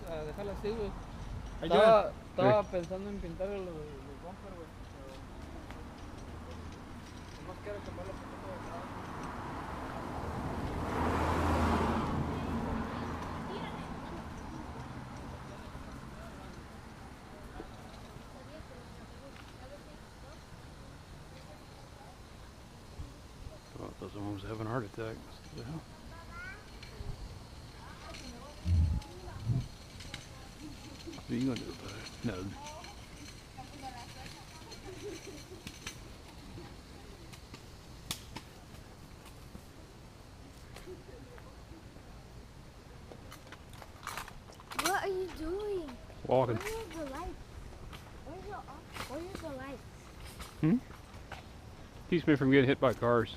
a dejarla así, güey. Ayuda. Estaba pensando en pintar los bumper, güey. Pero nomás quiero cambiarlo un poquito de lado. Oh, I thought someone was having a heart attack. What the hell? What are you gonna do about it? No. What are you doing? Walking. Where's the light? Where's the light? Hmm? Keeps me from getting hit by cars.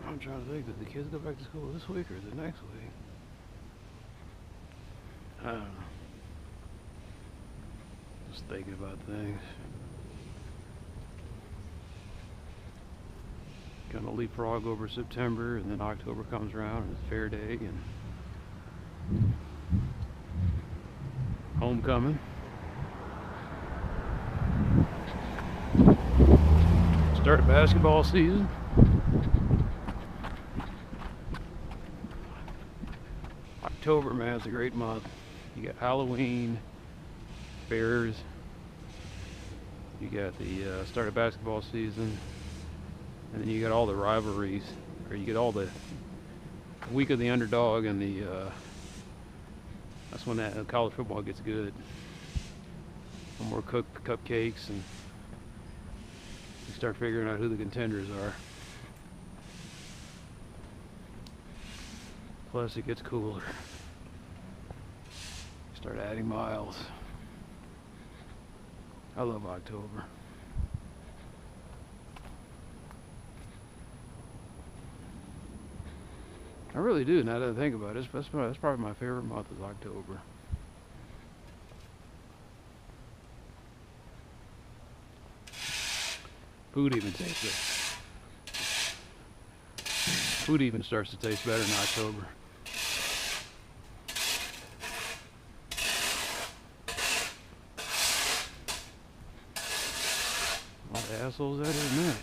I'm trying to think, did the kids go back to school this week or is it next week? I don't know. Just thinking about things. Gonna leapfrog over September and then October comes around and it's fair day and homecoming. Start basketball season. October, man, it's a great month. You got Halloween, fairs, you got the start of basketball season, and then you got all the rivalries, or you get all the week of the underdog, and that's when that college football gets good. No more cooked cupcakes, and you start figuring out who the contenders are. Plus, it gets cooler. Start adding miles. I love October. I really do, now that I think about it. That's probably my favorite month is October. Food even tastes good. Food even starts to taste better in October. What the assholes that is now.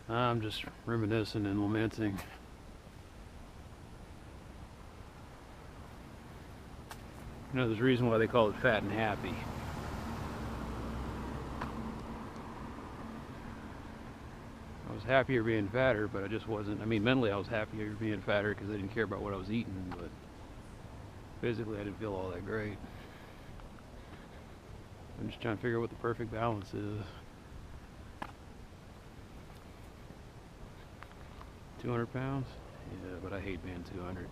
I'm just reminiscing and lamenting. You know, there's a reason why they call it fat and happy. I was happier being fatter, but I just wasn't. I mean, mentally I was happier being fatter because I didn't care about what I was eating, but physically I didn't feel all that great. I'm just trying to figure out what the perfect balance is. 200 pounds? Yeah, but I hate being 200.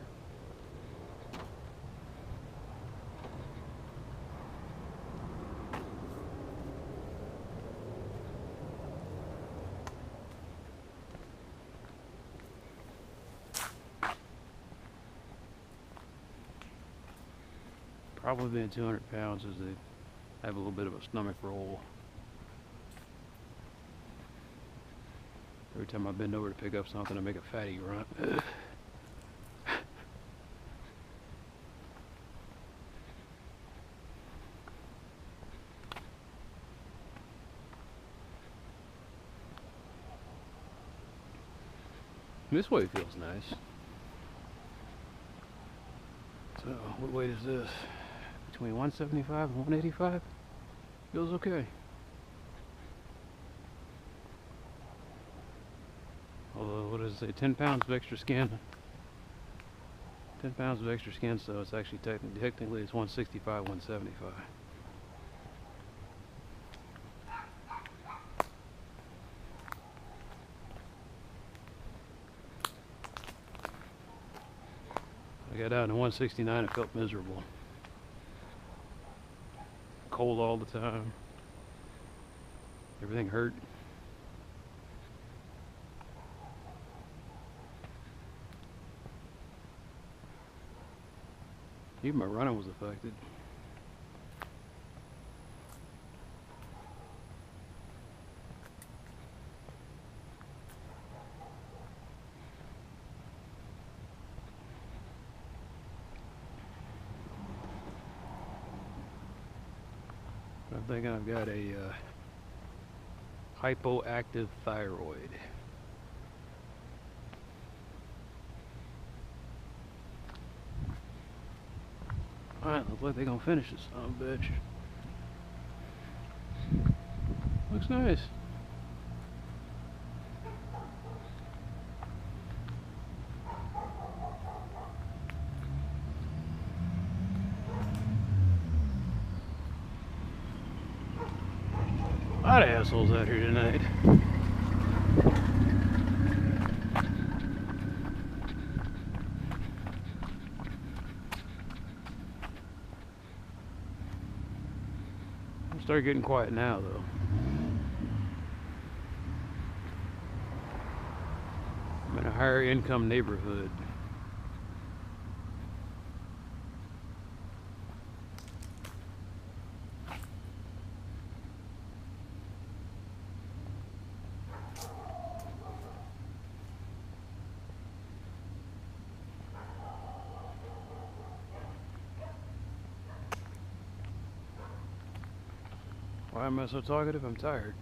Probably being 200 pounds is they have a little bit of a stomach roll. Every time I bend over to pick up something, I make a fatty grunt. This way feels nice. So, what weight is this? Between 175 and 185? Feels okay. Although, what does it say? 10 pounds of extra skin. 10 pounds of extra skin, so it's actually technically it's 165, 175. I got down to 169 and felt miserable. Cold all the time. Everything hurt. Even my running was affected. I'm thinking I've got a hypoactive thyroid. Alright, looks like they're gonna finish this son of a bitch. Looks nice. A lot of assholes out here tonight. Start getting quiet now, though. I'm in a higher income neighborhood. Why am I so talkative? I'm tired.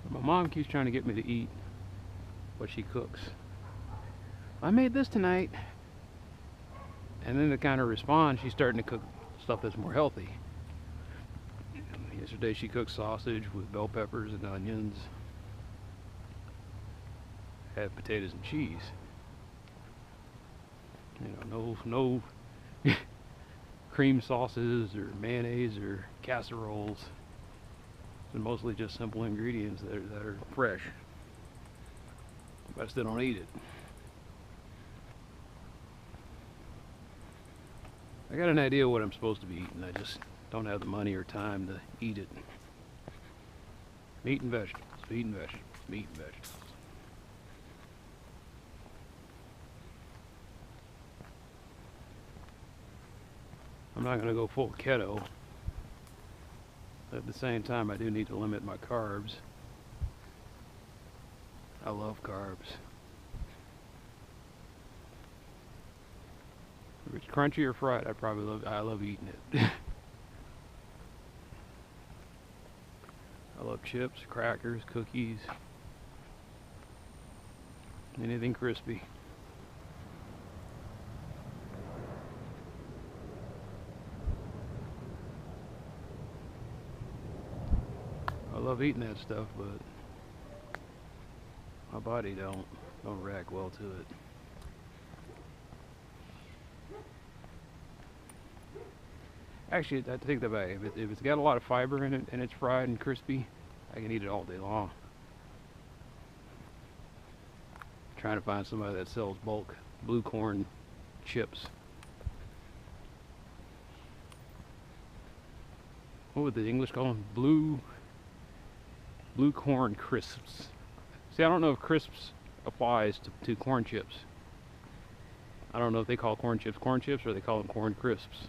My mom keeps trying to get me to eat what she cooks. I made this tonight. And then to kind of respond, she's starting to cook stuff that's more healthy. Yesterday she cooked sausage with bell peppers and onions. Had potatoes and cheese. You know, no cream sauces or mayonnaise or casseroles. It's mostly just simple ingredients that are fresh. But I still don't eat it. I got an idea what I'm supposed to be eating. I just don't have the money or time to eat it. Meat and vegetables, meat and vegetables, meat and vegetables. I'm not going to go full keto. But at the same time, I do need to limit my carbs. I love carbs. If it's crunchy or fried, I love eating it. I love chips, crackers, cookies, anything crispy. love eating that stuff, but my body don't react well to it. Actually, I take that back. If it's got a lot of fiber in it and it's fried and crispy, I can eat it all day long. Trying to find somebody that sells bulk blue corn chips. What would the English call them? Blue corn crisps. See, I don't know if crisps applies to corn chips. I don't know if they call corn chips or they call them corn crisps.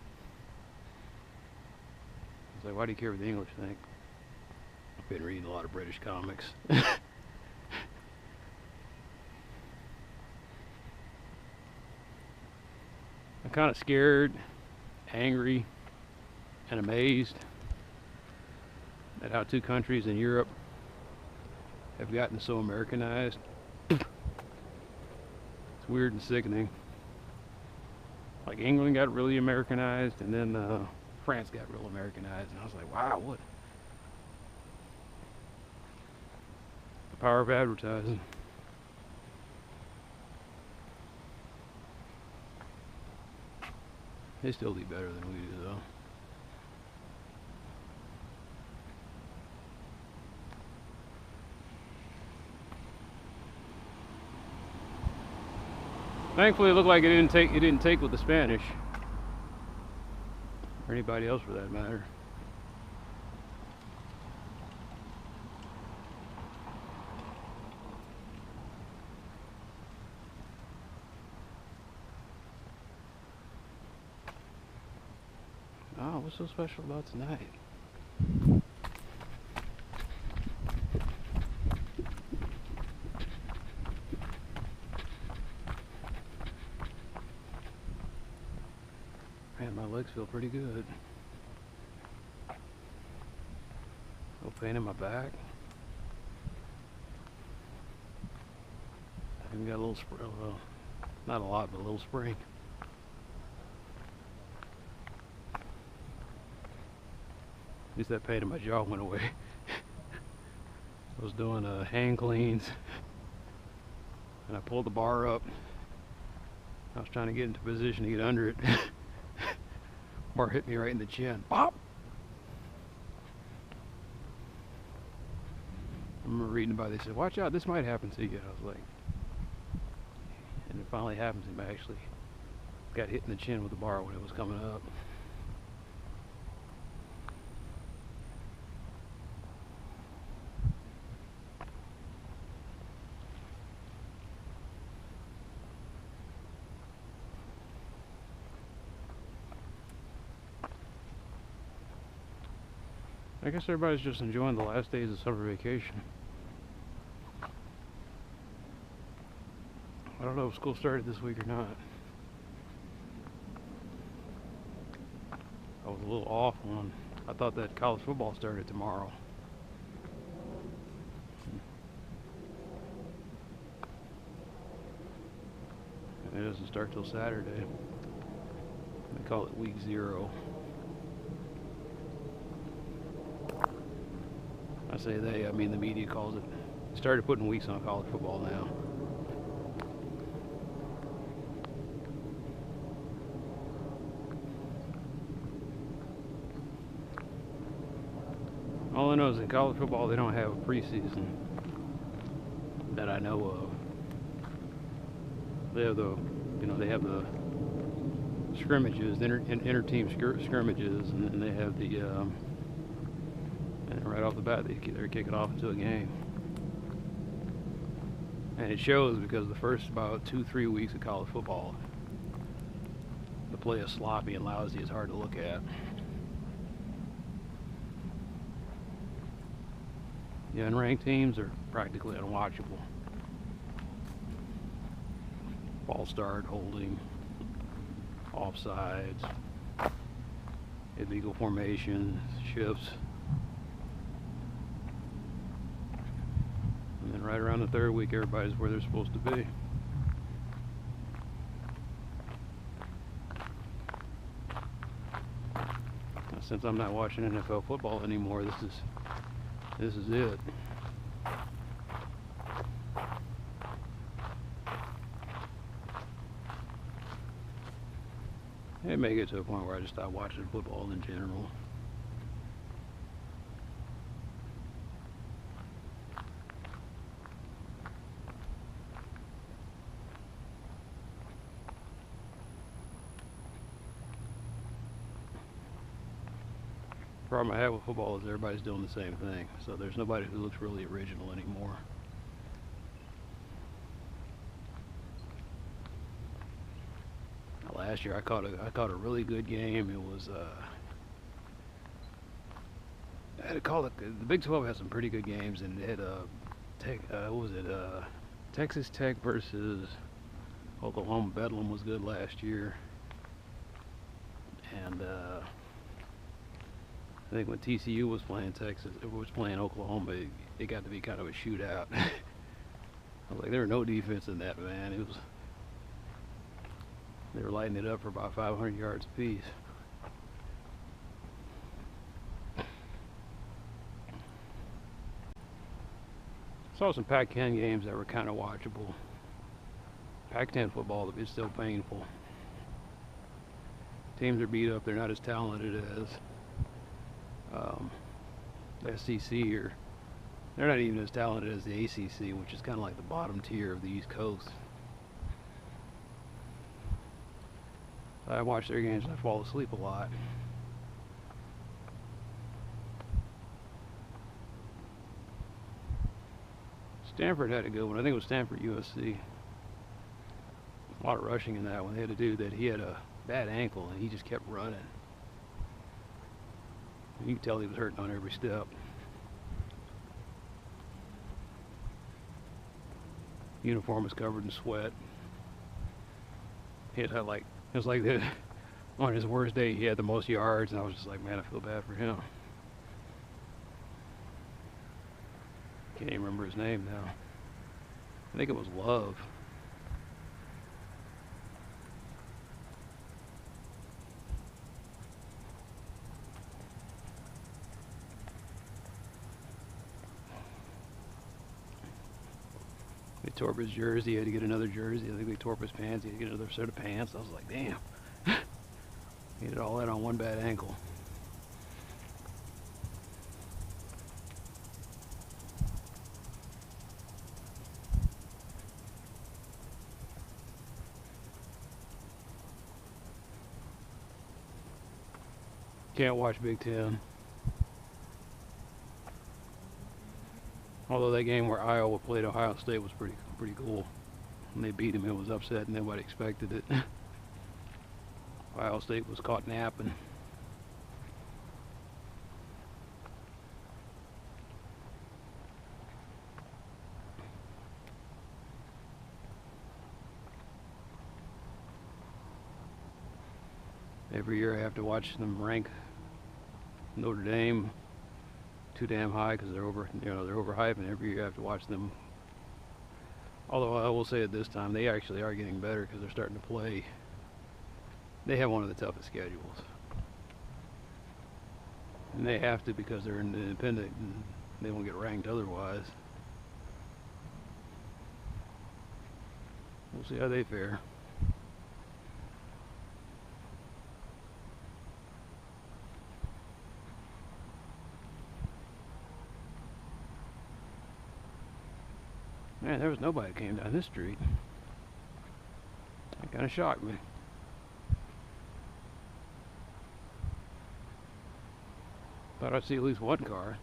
It's like, why do you care what the English think? I've been reading a lot of British comics. I'm kind of scared, angry, and amazed at how two countries in Europe have gotten so Americanized. It's weird and sickening. Like England got really Americanized, and then France got real Americanized, and I was like, wow, what? The power of advertising. They still do better than we do, though. Thankfully, it looked like it didn't take with the Spanish, or anybody else for that matter. Oh, what's so special about tonight? Man, my legs feel pretty good. No pain in my back. I even got a little spring, well, not a lot, but a little spring. At least that pain in my jaw went away. I was doing hand cleans, and I pulled the bar up. I was trying to get into position to get under it. Bar hit me right in the chin. Pop! I remember reading about it. They said, watch out, this might happen to you. I was like, and it finally happened to me. I actually got hit in the chin with the bar when it was coming up. I guess everybody's just enjoying the last days of summer vacation. I don't know if school started this week or not. I was a little off on. I thought that college football started tomorrow. And it doesn't start till Saturday. They call it week 0. I say they, I mean the media calls it. Started putting weeks on college football now. All I know is in college football they don't have a preseason that I know of. They have the, they have the scrimmages, inter-team scrimmages, and then they have the and right off the bat they're kicking off into a game. And it shows because the first about 2-3 weeks of college football, the play is sloppy and lousy. It's hard to look at. The unranked teams are practically unwatchable. False start, holding, offsides, illegal formation, shifts. And then right around the 3rd week, everybody's where they're supposed to be. Now, since I'm not watching NFL football anymore, this is This is it. It may get to a point where I just stop watching football in general. Problem I have with football is everybody's doing the same thing, so there's nobody who looks really original anymore. Last year I caught a really good game. It was I had to call it, the Big 12 has some pretty good games, and it had what was it, Texas Tech versus Oklahoma. Bedlam was good last year, and I think when TCU was playing Oklahoma, it got to be kind of a shootout. I was like, there was no defense in that, man. They were lighting it up for about 500 yards apiece. Saw some Pac-10 games that were kind of watchable. Pac-10 football is still painful. Teams are beat up. They're not as talented as the SEC, or they're not even as talented as the ACC, which is kind of like the bottom tier of the East Coast. I watch their games and I fall asleep a lot. Stanford had a good one. I think it was Stanford USC. A lot of rushing in that one. They had a dude that he had a bad ankle and he just kept running. And you could tell he was hurting on every step. Uniform was covered in sweat. He had like, it was like that on his worst day he had the most yards, and I was just like, man, I feel bad for him. Can't even remember his name now. I think it was Love. They tore up his jersey, he had to get another jersey. I think they tore up his pants, he had to get another set of pants. I was like, damn. He did all that on one bad ankle. Can't watch Big Ten. Although that game where Iowa played Ohio State was pretty cool. When they beat him, it was upset and nobody expected it. Ohio State was caught napping. Every year I have to watch them rank Notre Dame too damn high because they're overhyped, and every year I have to watch them. Although I will say at this time they actually are getting better because they're starting to play. They have one of the toughest schedules, and they have to because they're independent and they won't get ranked otherwise. We'll see how they fare. Man, there was nobody that came down this street. That kind of shocked me. Thought I'd see at least one car.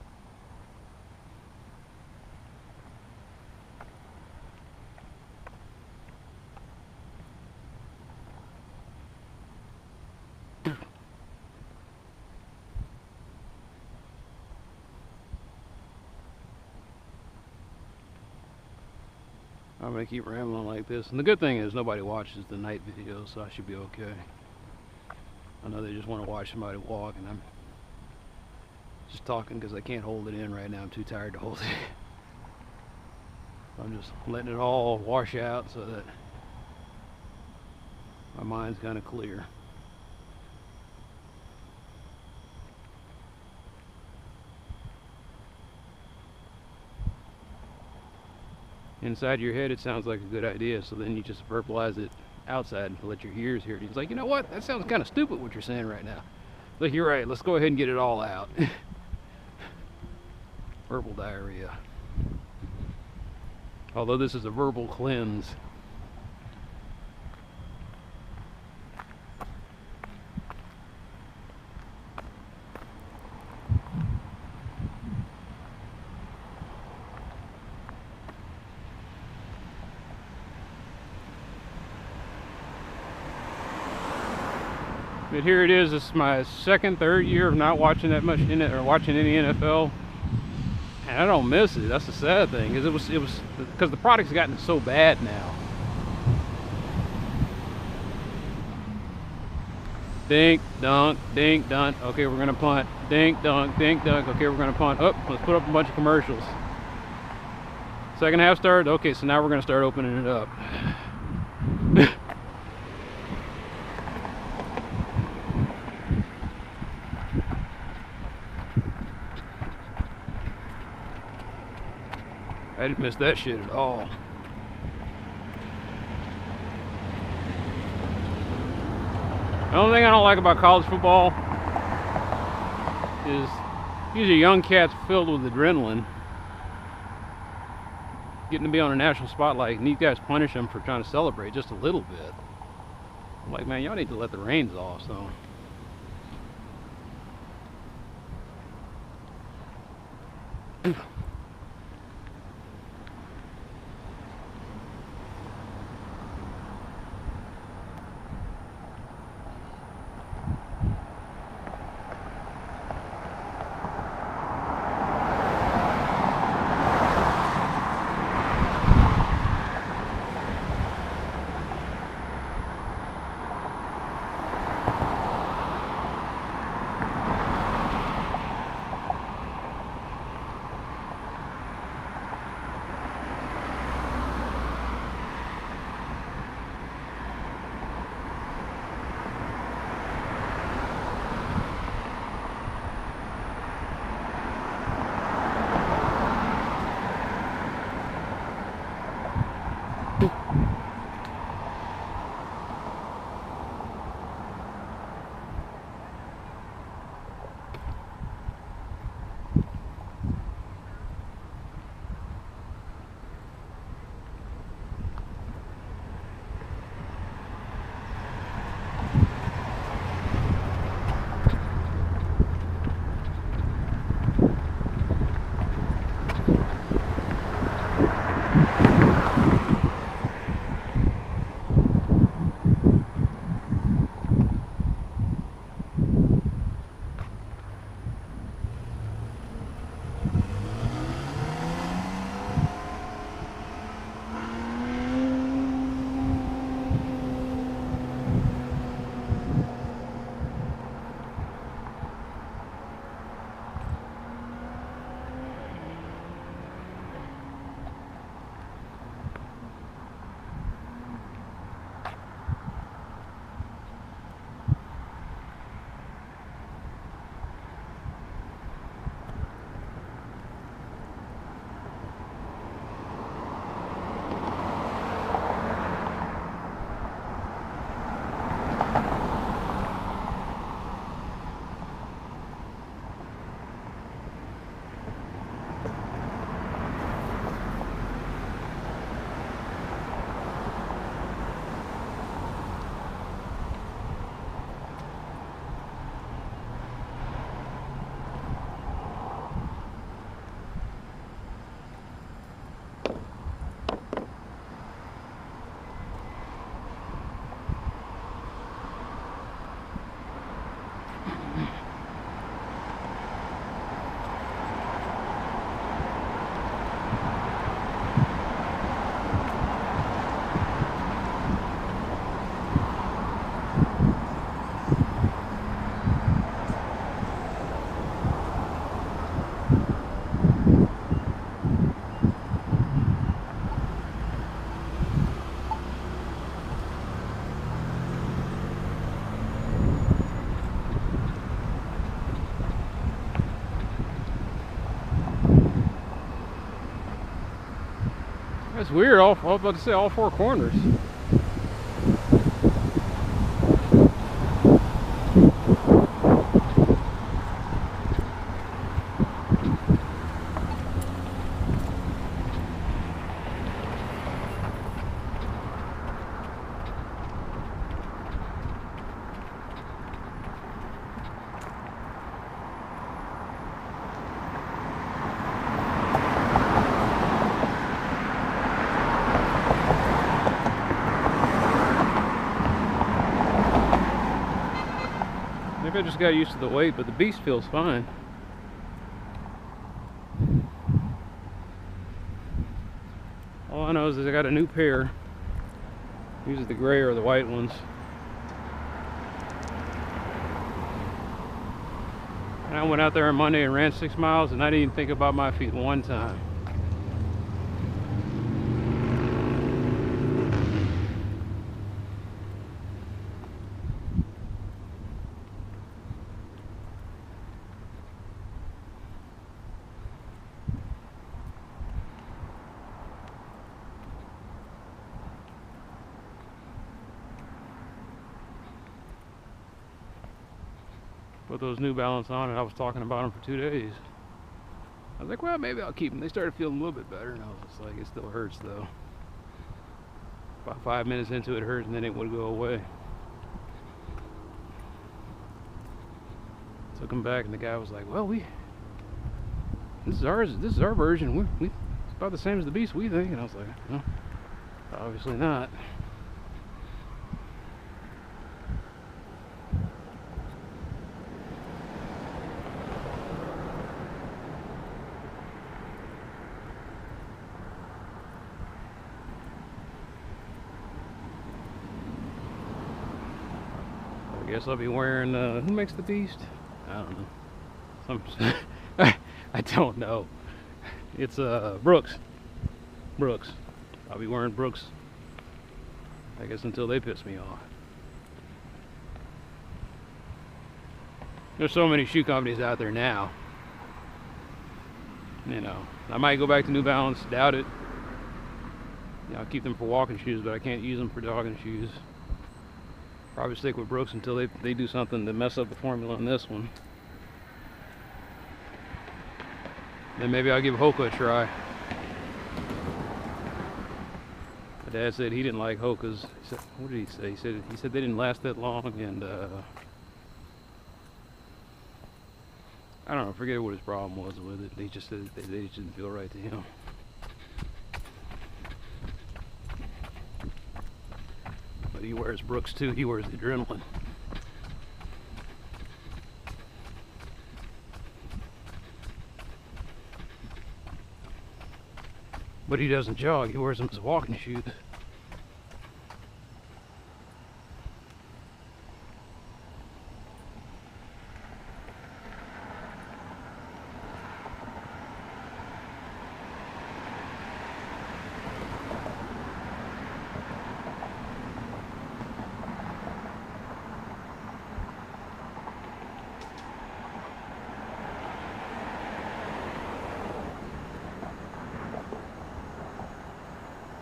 I'm gonna keep rambling like this, and the good thing is nobody watches the night videos, so I should be okay. I know they just want to watch somebody walk, and I'm just talking because I can't hold it in right now. I'm too tired to hold it. I'm just letting it all wash out so that my mind's kind of clear. inside your head it sounds like a good idea, so then you just verbalize it outside and let your ears hear it. He's like, you know what, that sounds kind of stupid what you're saying right now. Like, you're right, let's go ahead and get it all out. Verbal diarrhea. Although this is a verbal cleanse. But here it is. This is my second, third year of not watching that much in it, or watching any NFL, and I don't miss it. That's the sad thing, because it was because the product's gotten so bad now. Dink dunk, dink dunk. Okay, we're gonna punt. Dink dunk, dink dunk. Okay, we're gonna punt. Oh, let's put up a bunch of commercials. Second half started. Okay, so now we're gonna start opening it up. I didn't miss that shit at all. The only thing I don't like about college football is these are young cats filled with adrenaline, getting to be on a national spotlight, and these guys punish them for trying to celebrate just a little bit. I'm like, man, y'all need to let the reins off, so. It's weird. I was about to say all four corners. Maybe I just got used to the weight, but the beast feels fine. All I know is that I got a new pair. These are the gray or the white ones. And I went out there on Monday and ran 6 miles, and I didn't even think about my feet one time. Put those New Balance on, and I was talking about them for 2 days. I was like, well, maybe I'll keep them. They started feeling a little bit better, and I was just like, it still hurts though. About 5 minutes into it hurt, and then it would go away. Took them back, and the guy was like, well, this is our version. It's about the same as the beast, we think. And I was like, well, obviously not. I guess I'll be wearing, who makes the beast? I don't know. I don't know. It's Brooks. I'll be wearing Brooks, I guess, until they piss me off. There's so many shoe companies out there now. You know, I might go back to New Balance, doubt it. You know, I'll keep them for walking shoes, but I can't use them for jogging shoes. Probably stick with Brooks until they do something to mess up the formula on this one. Then maybe I'll give Hoka a try. My dad said he didn't like Hokas. He said, what did he say? He said they didn't last that long, and I don't know, forget what his problem was with it. They just said they just didn't feel right to him. But he wears Brooks too. He wears the Adrenaline. But he doesn't jog. He wears them as walking shoes.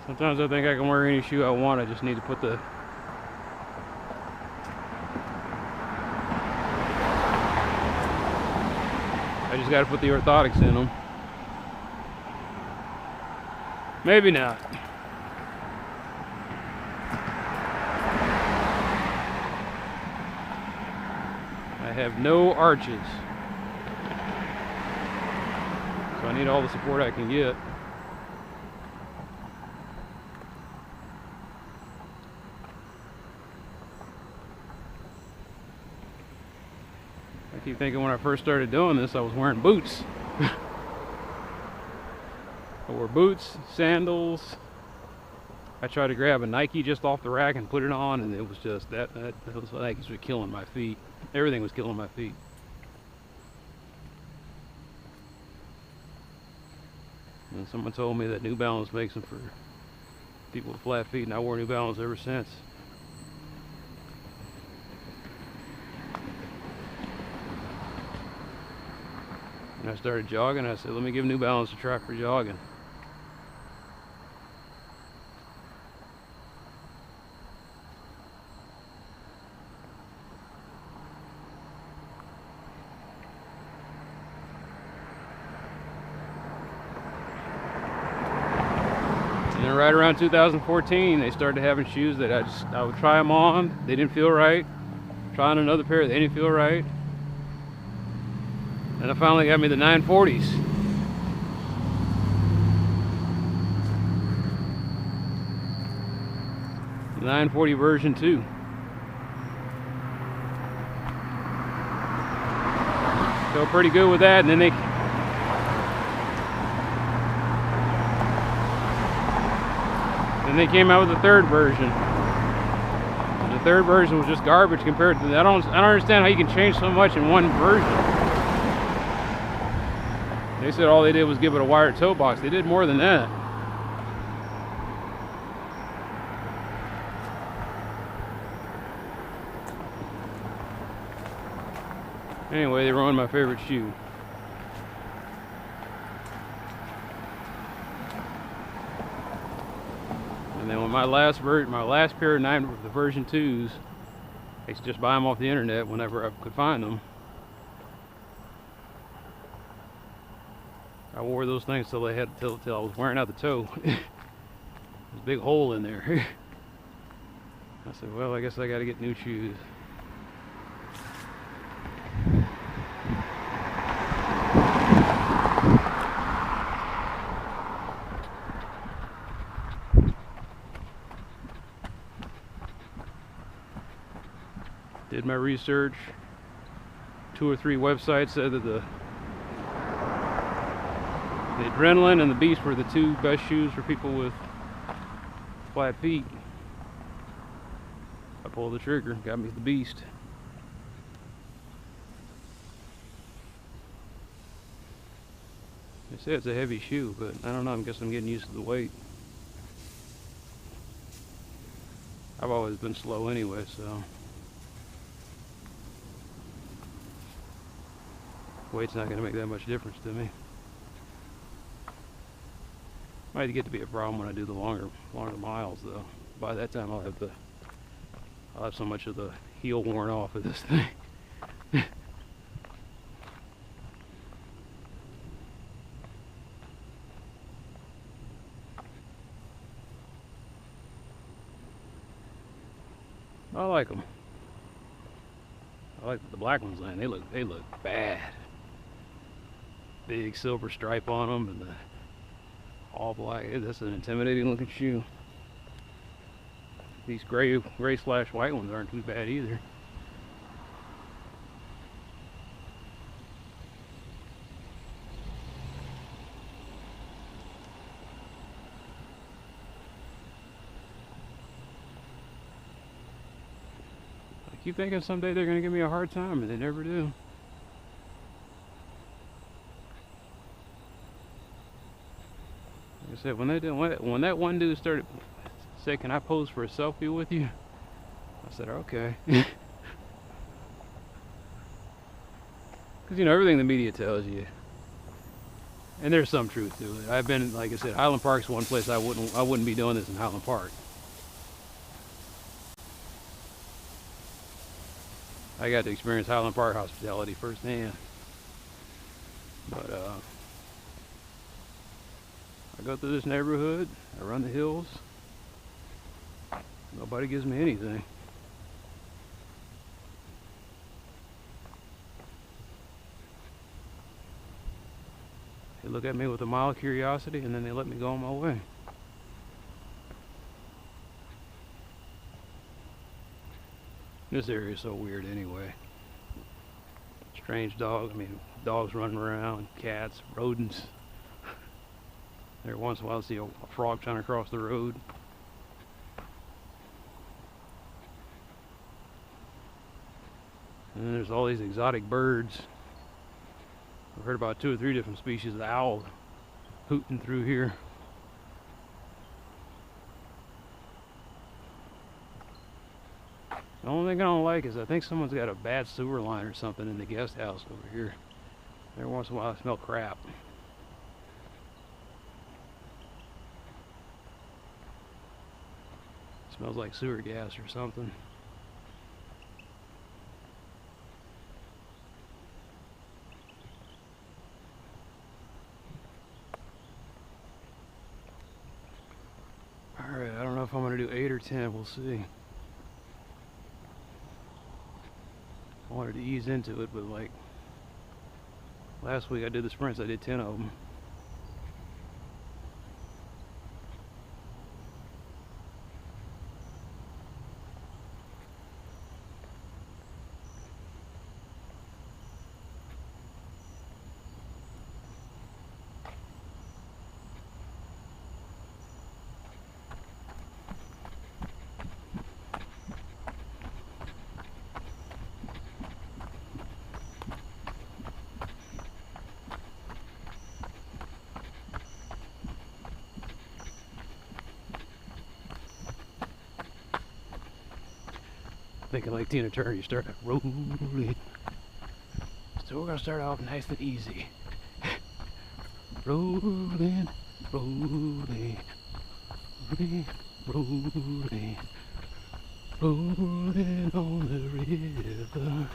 Sometimes I think I can wear any shoe I want. I just need to put the got to put the orthotics in them. Maybe not. I have no arches, so I need all the support I can get. I keep thinking when I first started doing this, I was wearing boots. I wore boots, sandals. I tried to grab a Nike just off the rack and put it on, and it was just those Nikes were killing my feet. Everything was killing my feet. And someone told me that New Balance makes them for people with flat feet, and I wore New Balance ever since. And I started jogging. I said, let me give New Balance a try for jogging. right around 2014, they started having shoes that I would try them on. They didn't feel right. Trying another pair, they didn't feel right. And I finally got me the 940s. The 940 version 2. So pretty good with that, and then they came out with the third version. And the third version was just garbage compared to I don't understand how you can change so much in one version. They said all they did was give it a wired toe box. They did more than that. Anyway, they ruined my favorite shoe. And then when my last pair of the version 2s, I used to just buy them off the internet whenever I could find them. I wore those things till I was wearing out the toe. There's a big hole in there. I said, well, I guess I got to get new shoes. Did my research. 2 or 3 websites said that the Adrenaline and the Beast were the 2 best shoes for people with flat feet. I pulled the trigger, got me the Beast. They say it's a heavy shoe, but I don't know, I guess I'm getting used to the weight. I've always been slow anyway, so weight's not going to make that much difference to me. Might get to be a problem when I do the longer miles, though. By that time, I'll have so much of the heel worn off of this thing. I like them. I like the black ones, man. They look bad. Big silver stripe on them and the all black. That's an intimidating looking shoe. These gray/white ones aren't too bad either. I keep thinking someday they're gonna give me a hard time, and they never do. Like I said, when that one dude started saying, "Can I pose for a selfie with you?" I said, "Okay." Because you know everything the media tells you, and there's some truth to it. I've been, like I said, Highland Park's one place I wouldn't be doing this in Highland Park. I got to experience Highland Park hospitality firsthand. But I go through this neighborhood, I run the hills, nobody gives me anything. They look at me with a mild curiosity and then they let me go on my way. This area is so weird anyway. Strange dogs, dogs running around, cats, rodents. Every once in a while I see a frog trying to cross the road. And then there's all these exotic birds. I've heard about 2 or 3 different species of owl hooting through here. The only thing I don't like is I think someone's got a bad sewer line or something in the guest house over here. Every once in a while I smell crap. Smells like sewer gas or something. 10, we'll see. I wanted to ease into it, but like last week I did the sprints, I did 10 of them. Thinking like Tina Turner, you start rolling. So we're gonna start off nice and easy. Rolling, rolling, rolling, rolling, rolling on the river.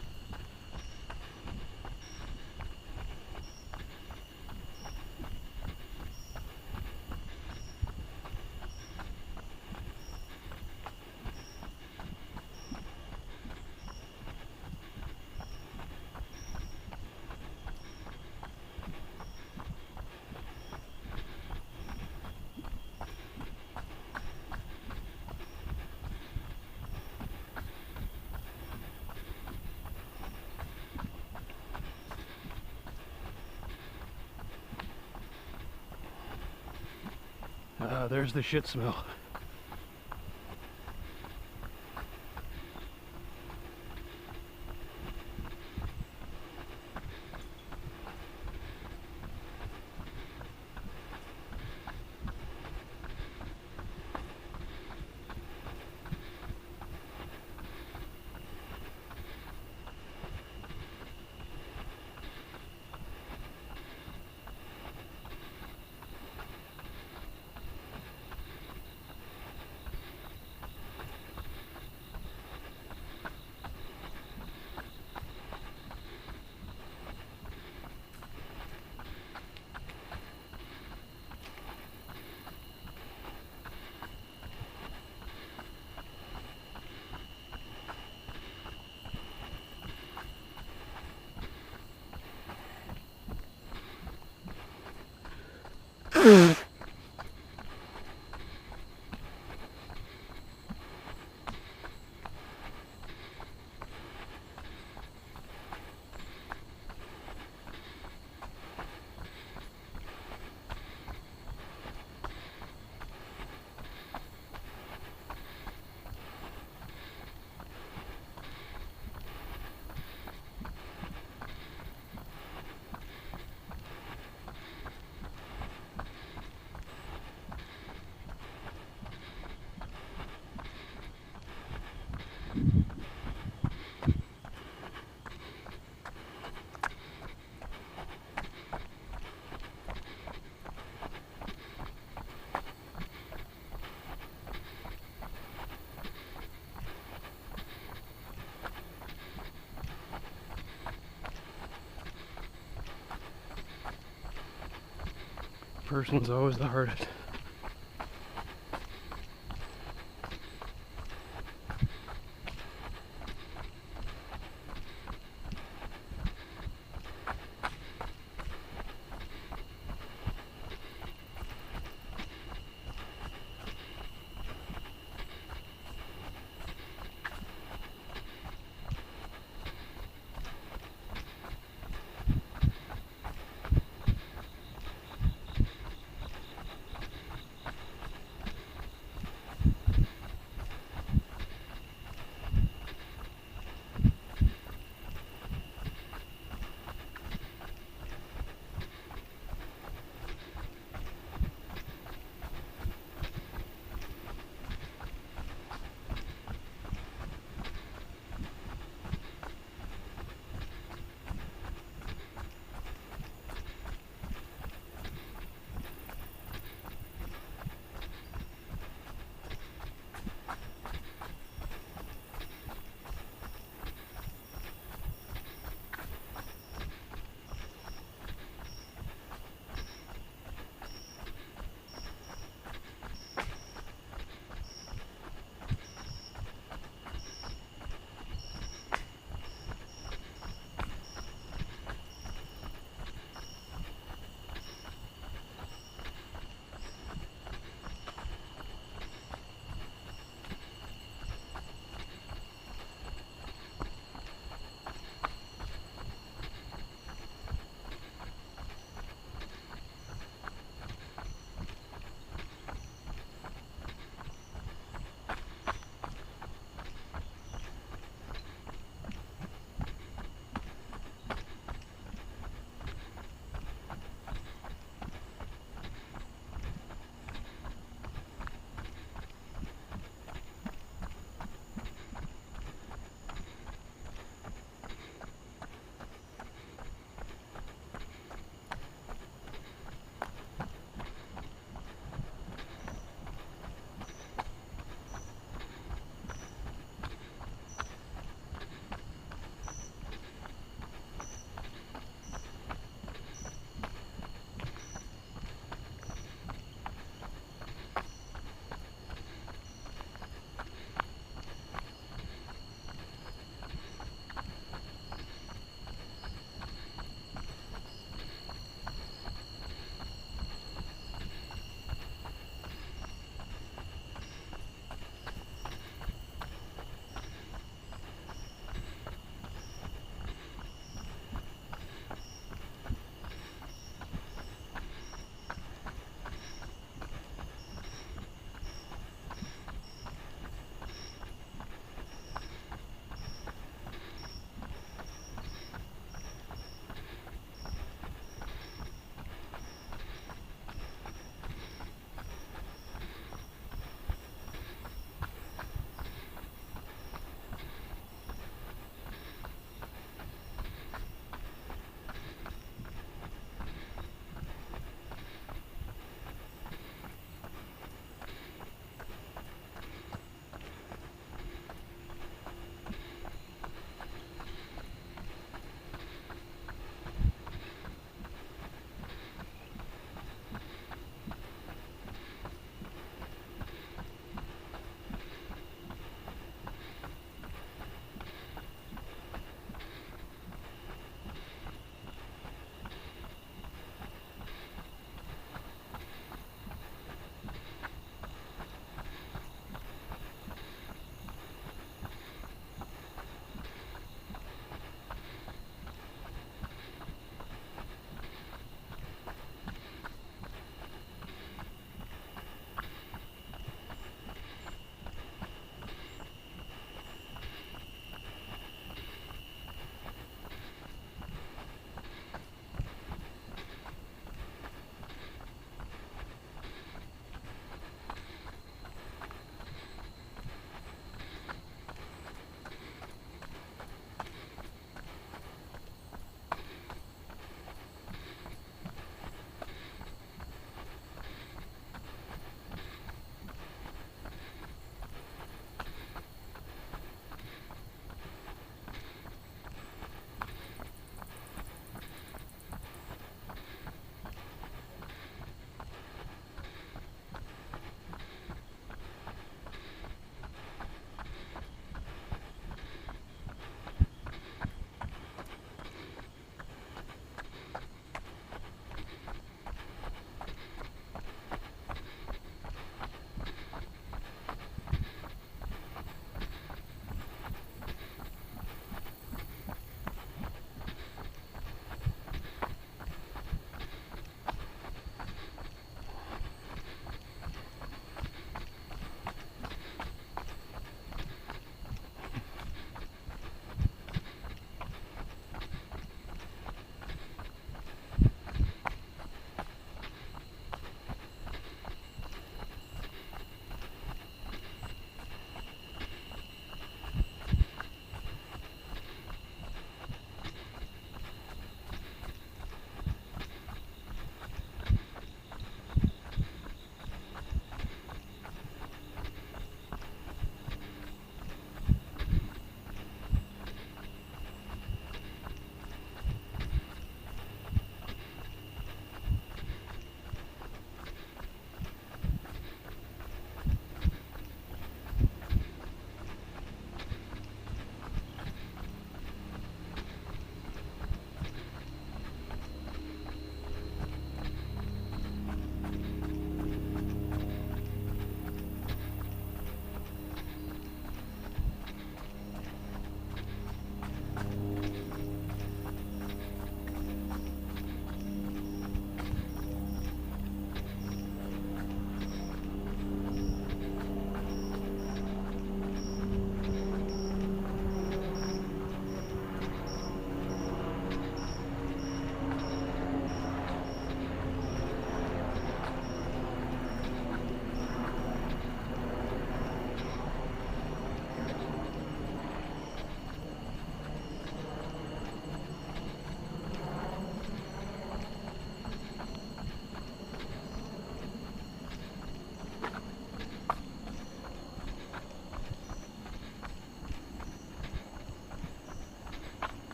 There's the shit smell. First one's always the hardest.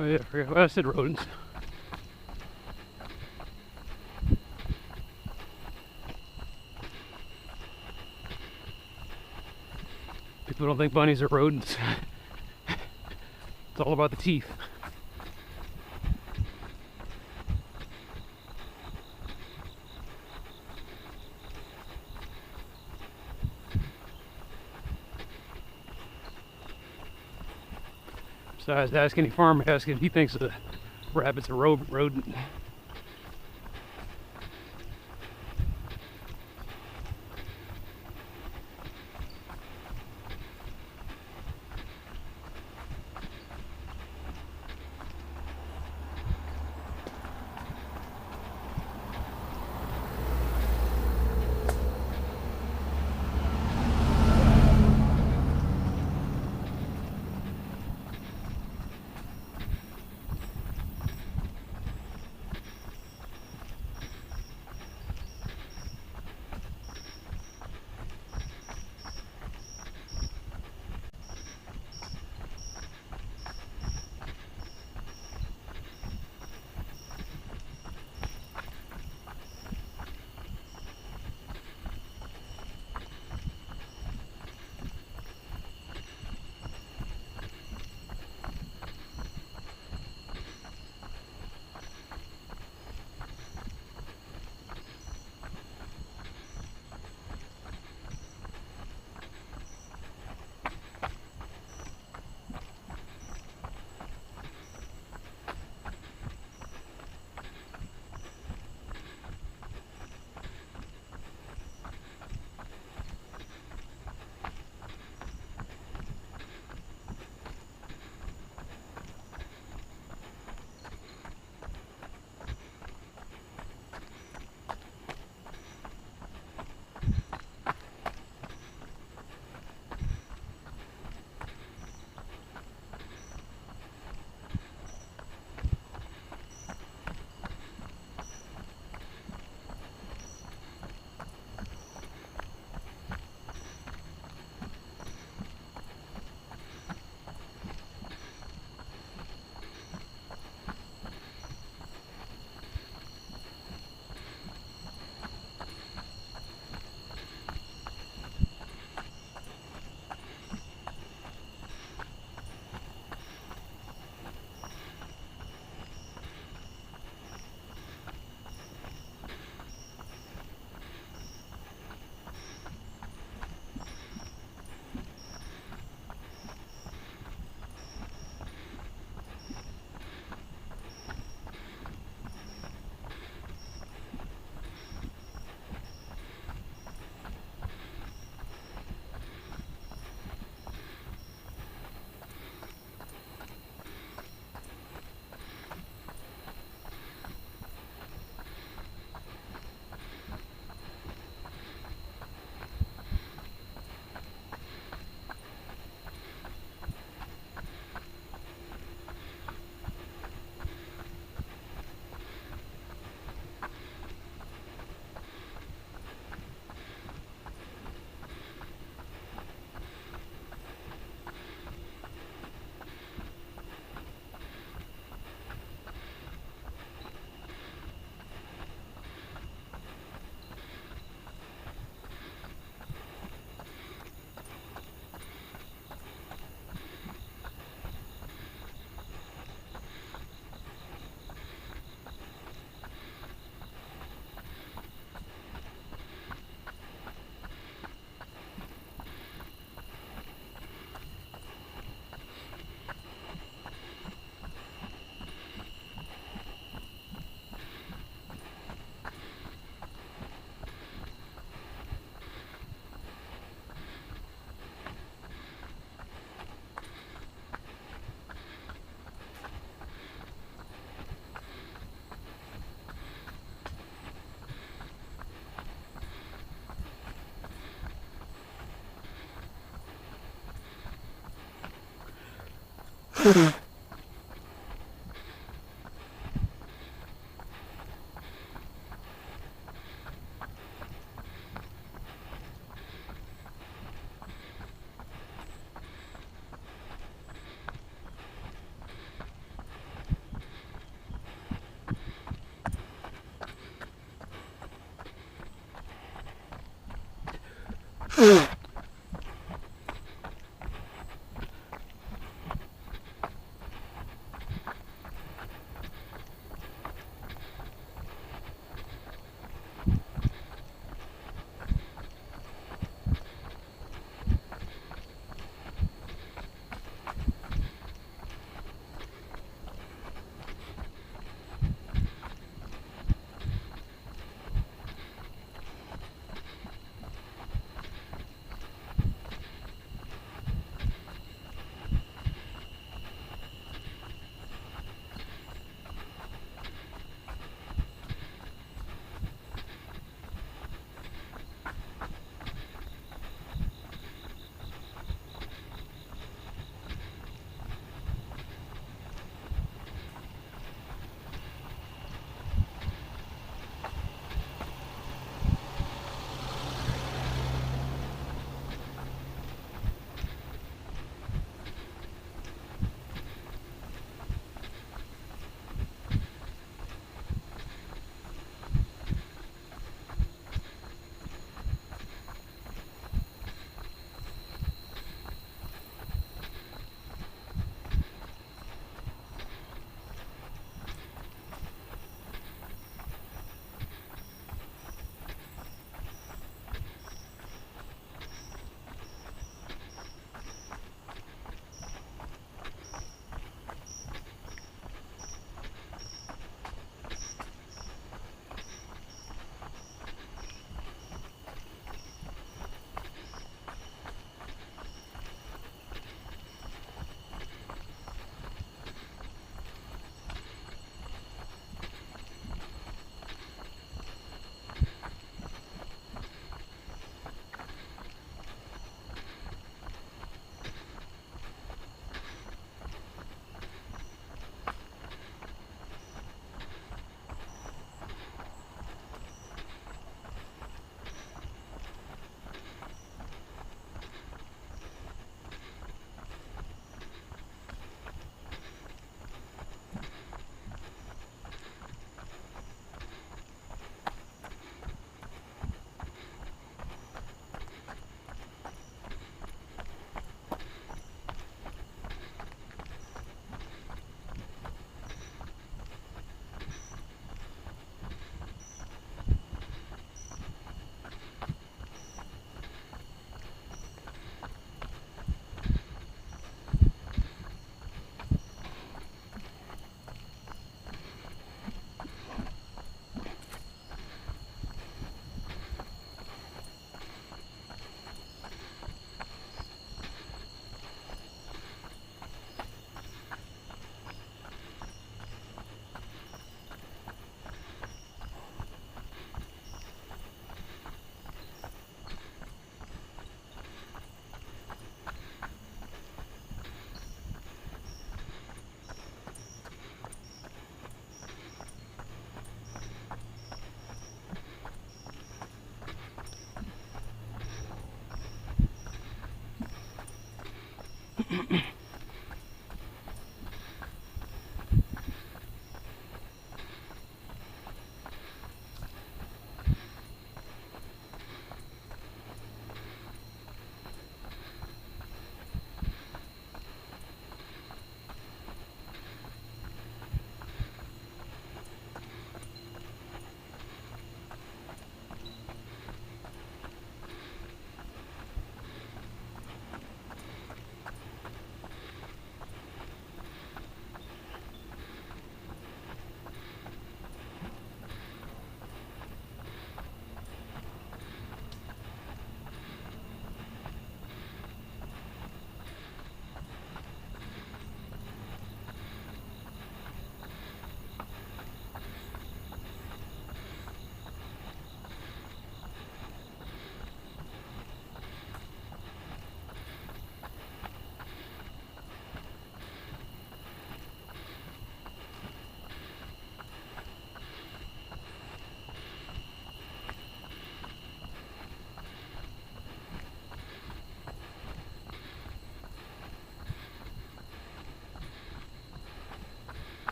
Oh yeah, I forgot. Well, I said rodents. People don't think bunnies are rodents. It's all about the teeth. Besides, ask any farmer, ask if he thinks a rabbit's a rodent.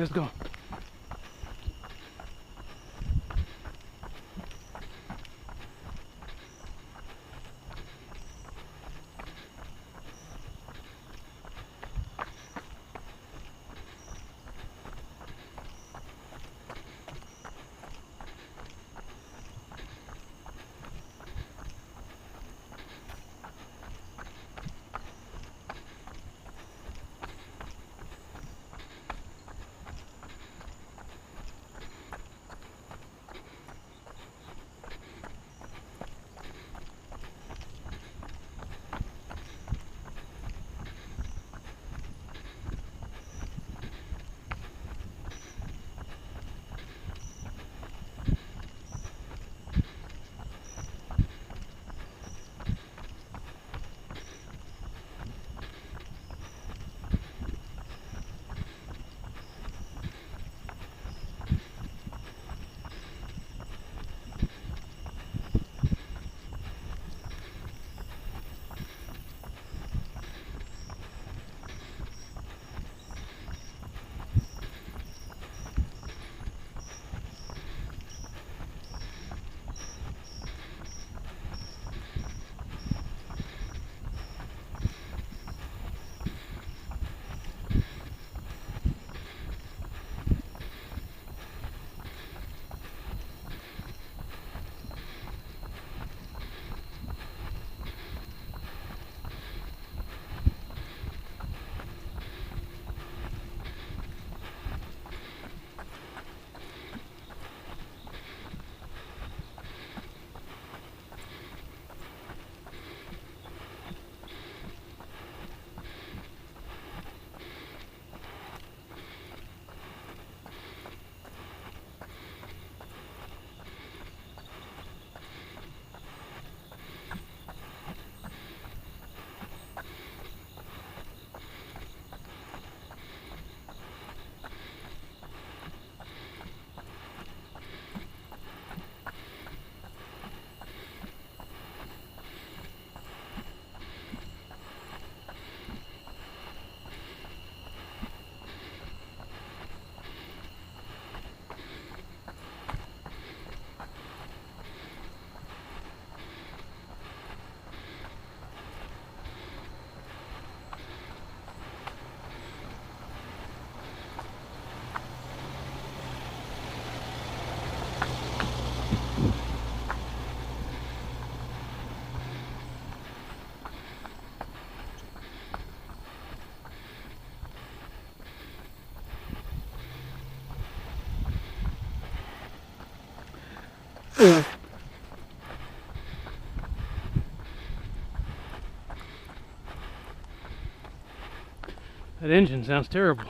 Let's go. That engine sounds terrible.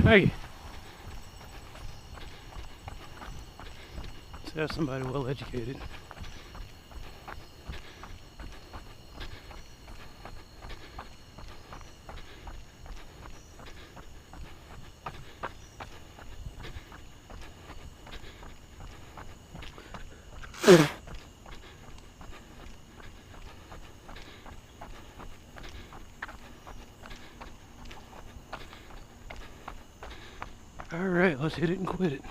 Hey. Let's have somebody well educated. Alright, let's hit it and quit it.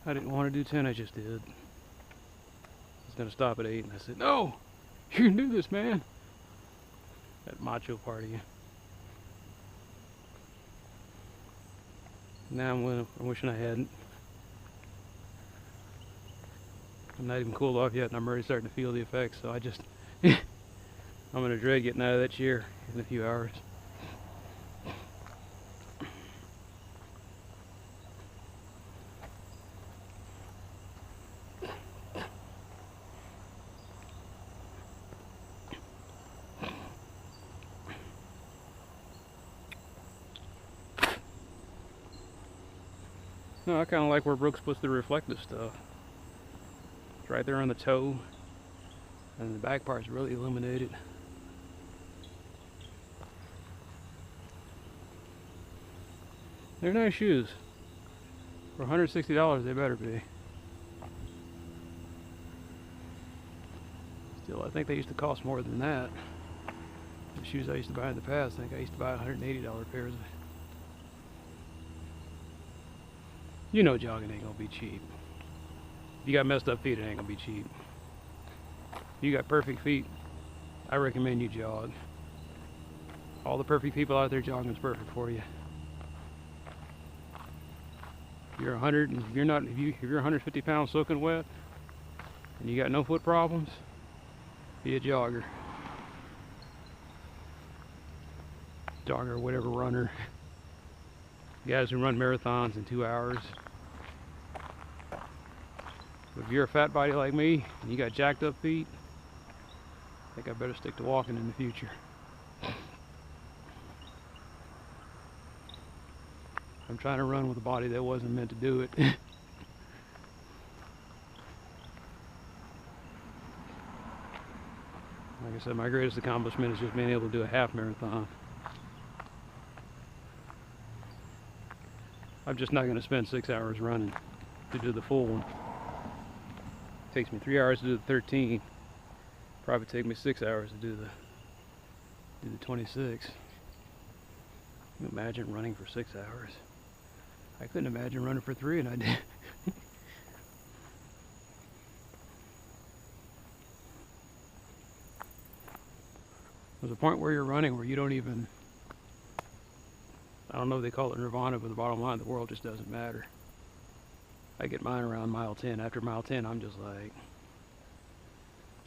I didn't want to do 10, I just did. I was going to stop at 8, and I said, no, you can do this, man. That macho party. Now I'm wishing I hadn't. I'm not even cooled off yet, and I'm already starting to feel the effects, so I just... I'm going to dread getting out of that chair in a few hours. No, I kind of like where Brooks puts the reflective stuff. It's right there on the toe, and the back part's really illuminated. They're nice shoes. For $160, they better be. Still, I think they used to cost more than that. The shoes I used to buy in the past, I think I used to buy $180 pairs. You know jogging ain't gonna be cheap. If you got messed up feet, it ain't gonna be cheap. If you got perfect feet, I recommend you jog. All the perfect people out there, jogging's perfect for you. If you're 100 and if you're 150 pounds soaking wet and you got no foot problems, be a jogger. Jogger, whatever, runner. Guys who run marathons in 2 hours. But if you're a fat body like me and you got jacked up feet, I think I better stick to walking in the future. I'm trying to run with a body that wasn't meant to do it. Like I said, my greatest accomplishment is just being able to do a half marathon. I'm just not going to spend 6 hours running to do the full one. It takes me 3 hours to do the 13. Probably take me 6 hours to do the 26. Can you imagine running for 6 hours? I couldn't imagine running for 3, and I did. There's a point where you're running where you don't even, I don't know if they call it nirvana, but the bottom line, the world just doesn't matter. I get mine around mile 10. After mile 10, I'm just like,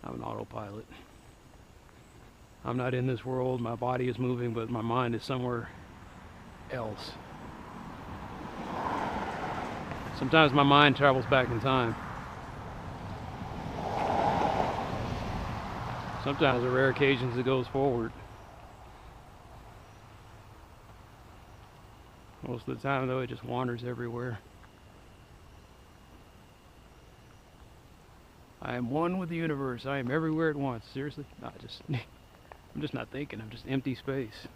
I'm an autopilot. I'm not in this world. My body is moving, but my mind is somewhere else. Sometimes my mind travels back in time. Sometimes on rare occasions it goes forward. Most of the time though, it just wanders everywhere. I am one with the universe. I am everywhere at once. Seriously? No, I'm just not thinking. I'm just empty space.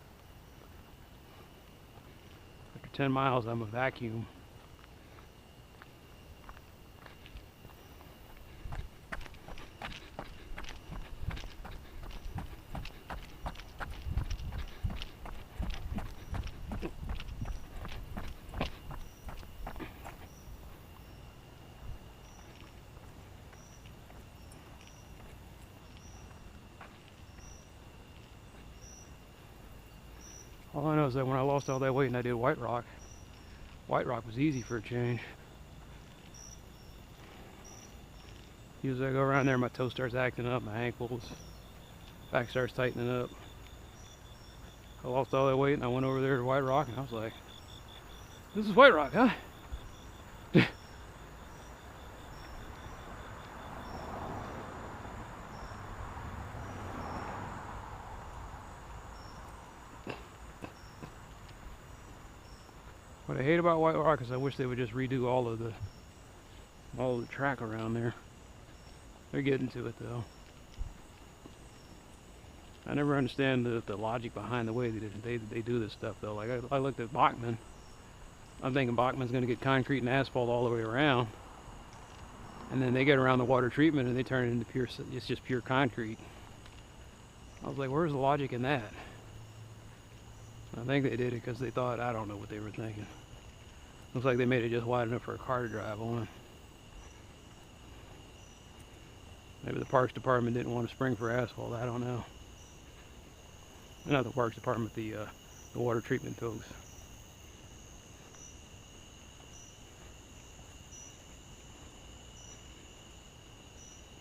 After 10 miles, I'm a vacuum. All I know is that when I lost all that weight and I did White Rock was easy for a change. Usually I go around there, my toe starts acting up, my ankles, back starts tightening up. I lost all that weight and I went over there to White Rock and I was like, this is White Rock, huh? What I hate about White Rock is I wish they would just redo all of the track around there. They're getting to it though. I never understand the logic behind the way they do this stuff though. Like I looked at Bachman. I'm thinking Bachman's going to get concrete and asphalt all the way around, and then they get around the water treatment and they turn it into it's just pure concrete. I was like, where's the logic in that? I think they did it because they thought, I don't know what they were thinking. Looks like they made it just wide enough for a car to drive on. Maybe the Parks Department didn't want to spring for asphalt. I don't know. Not the Parks Department, the water treatment folks.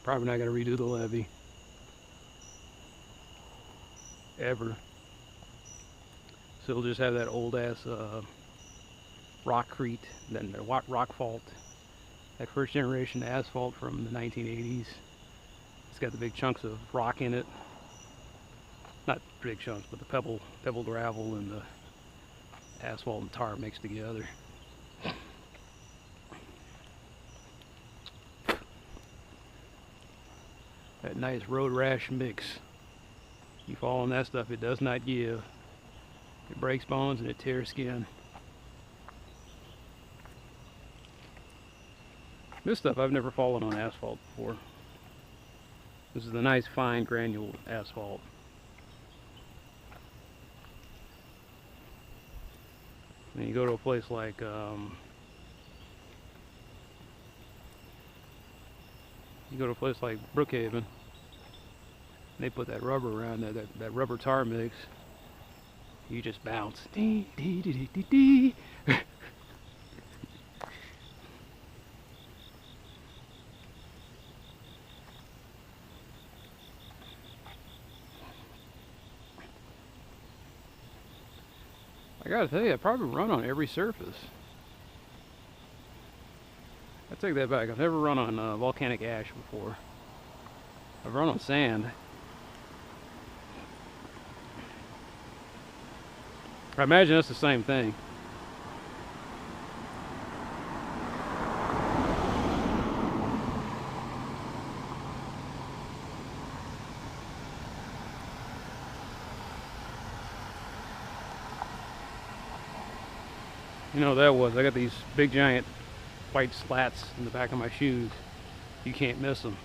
Probably not going to redo the levee. Ever. So we'll just have that old ass rockcrete, then the rock fault. That first generation asphalt from the 1980s. It's got the big chunks of rock in it. Not big chunks, but the pebble gravel and the asphalt and tar mixed together. That nice road rash mix. You fall on that stuff, it does not give. It breaks bones and it tears skin. This stuff I've never fallen on asphalt before. This is the nice fine granule asphalt. And you go to a place like Brookhaven, they put that rubber around there, that rubber tar mix. You just bounce. Dee, dee, dee, dee, dee. I gotta tell you, I probably run on every surface. I take that back. I've never run on volcanic ash before. I've run on sand. I imagine that's the same thing. You know what that was? I got these big giant white slats in the back of my shoes. You can't miss them.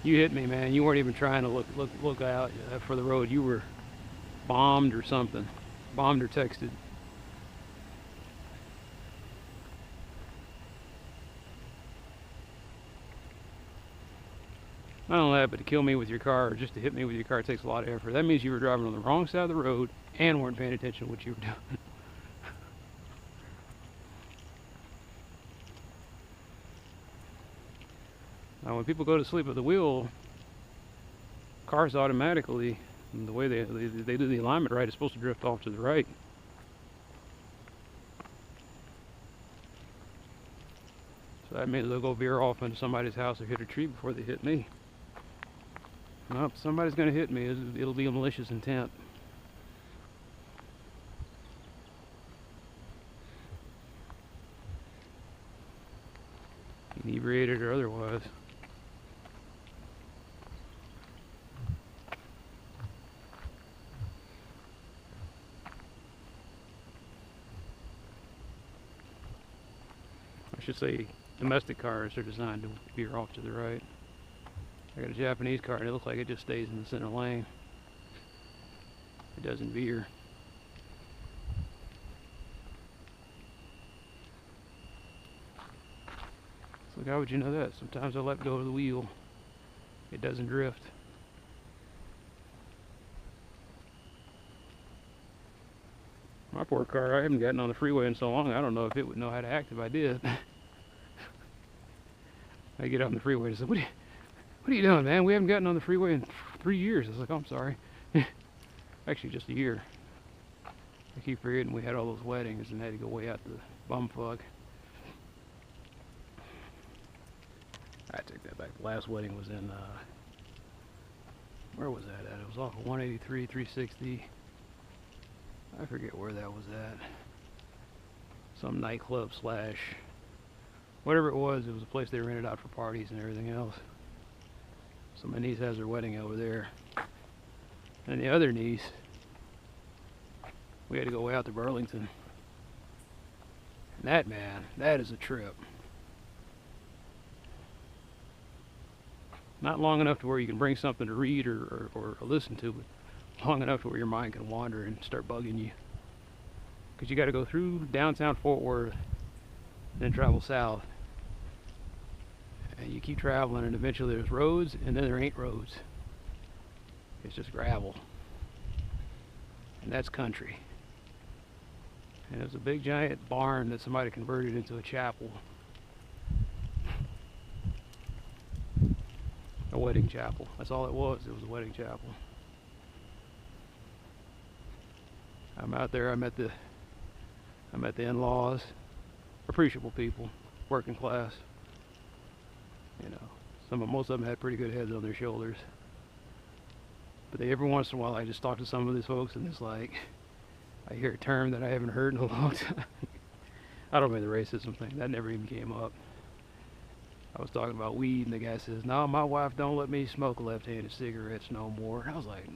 You hit me, man. You weren't even trying to look out for the road. You were bombed or something. Bombed or texted. Not only that, but to kill me with your car or just to hit me with your car takes a lot of effort. That means you were driving on the wrong side of the road and weren't paying attention to what you were doing. Now, when people go to sleep at the wheel, cars automatically, the way they do the alignment right, it's supposed to drift off to the right. So that means they'll go veer off into somebody's house or hit a tree before they hit me. Nope, somebody's going to hit me. It'll be a malicious intent. Inebriated or otherwise. I should say domestic cars are designed to veer off to the right. I got a Japanese car and it looks like it just stays in the center lane. It doesn't veer. So how would you know that? Sometimes I let go of the wheel. It doesn't drift. My poor car, I haven't gotten on the freeway in so long, I don't know if it would know how to act if I did. I get on the freeway and say, what are you doing, man? We haven't gotten on the freeway in 3 years. I was like, oh, I'm sorry. Actually, just a year. I keep forgetting we had all those weddings and had to go way out the bumfuck. I take that back. The last wedding was in, where was that at? It was off of 183, 360. I forget where that was at. Some nightclub slash whatever it was a place they rented out for parties and everything else. So my niece has her wedding over there. And the other niece, we had to go way out to Burlington. And that, man, that is a trip. Not long enough to where you can bring something to read or listen to, but long enough to where your mind can wander and start bugging you. Because you got to go through downtown Fort Worth, then travel south. And you keep traveling, and eventually there's roads, and then there ain't roads. It's just gravel. And that's country. And it was a big giant barn that somebody converted into a chapel. A wedding chapel. That's all it was. It was a wedding chapel. I'm out there. I met the in-laws. Appreciable people, working class. You know, most of them had pretty good heads on their shoulders. But every once in a while, I just talk to some of these folks, and it's like I hear a term that I haven't heard in a long time. I don't mean the racism thing. That never even came up. I was talking about weed, and the guy says, "No, my wife don't let me smoke left-handed cigarettes no more." And I was like,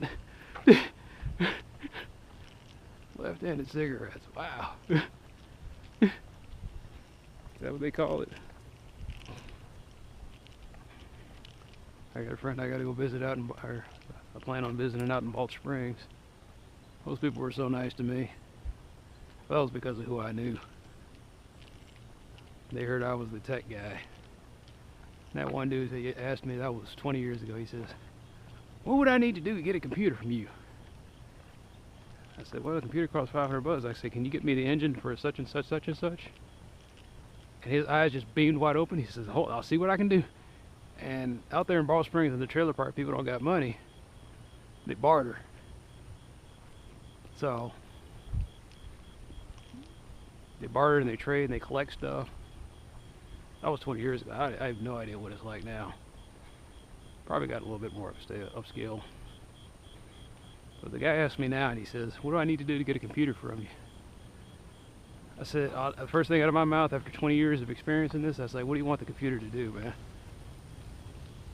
left-handed cigarettes, wow. Is that what they call it? I got a friend I got to go visit out in, or I plan on visiting out in Balch Springs. Those people were so nice to me. Well, it was because of who I knew. They heard I was the tech guy. And that one dude, he asked me, that was 20 years ago, he says, "What would I need to do to get a computer from you?" I said, "Well, the computer costs $500. I said, "Can you get me the engine for such and such, such and such?" And his eyes just beamed wide open. He says, "Hold, I'll see what I can do." And out there in Balch Springs in the trailer park, people don't got money. They barter. So they barter and they trade and they collect stuff. That was 20 years ago. I have no idea what it's like now. Probably got a little bit more upscale. But the guy asked me now, and he says, "What do I need to do to get a computer from you?" I said, the first thing out of my mouth after 20 years of experience in this, I said, "What do you want the computer to do, man?"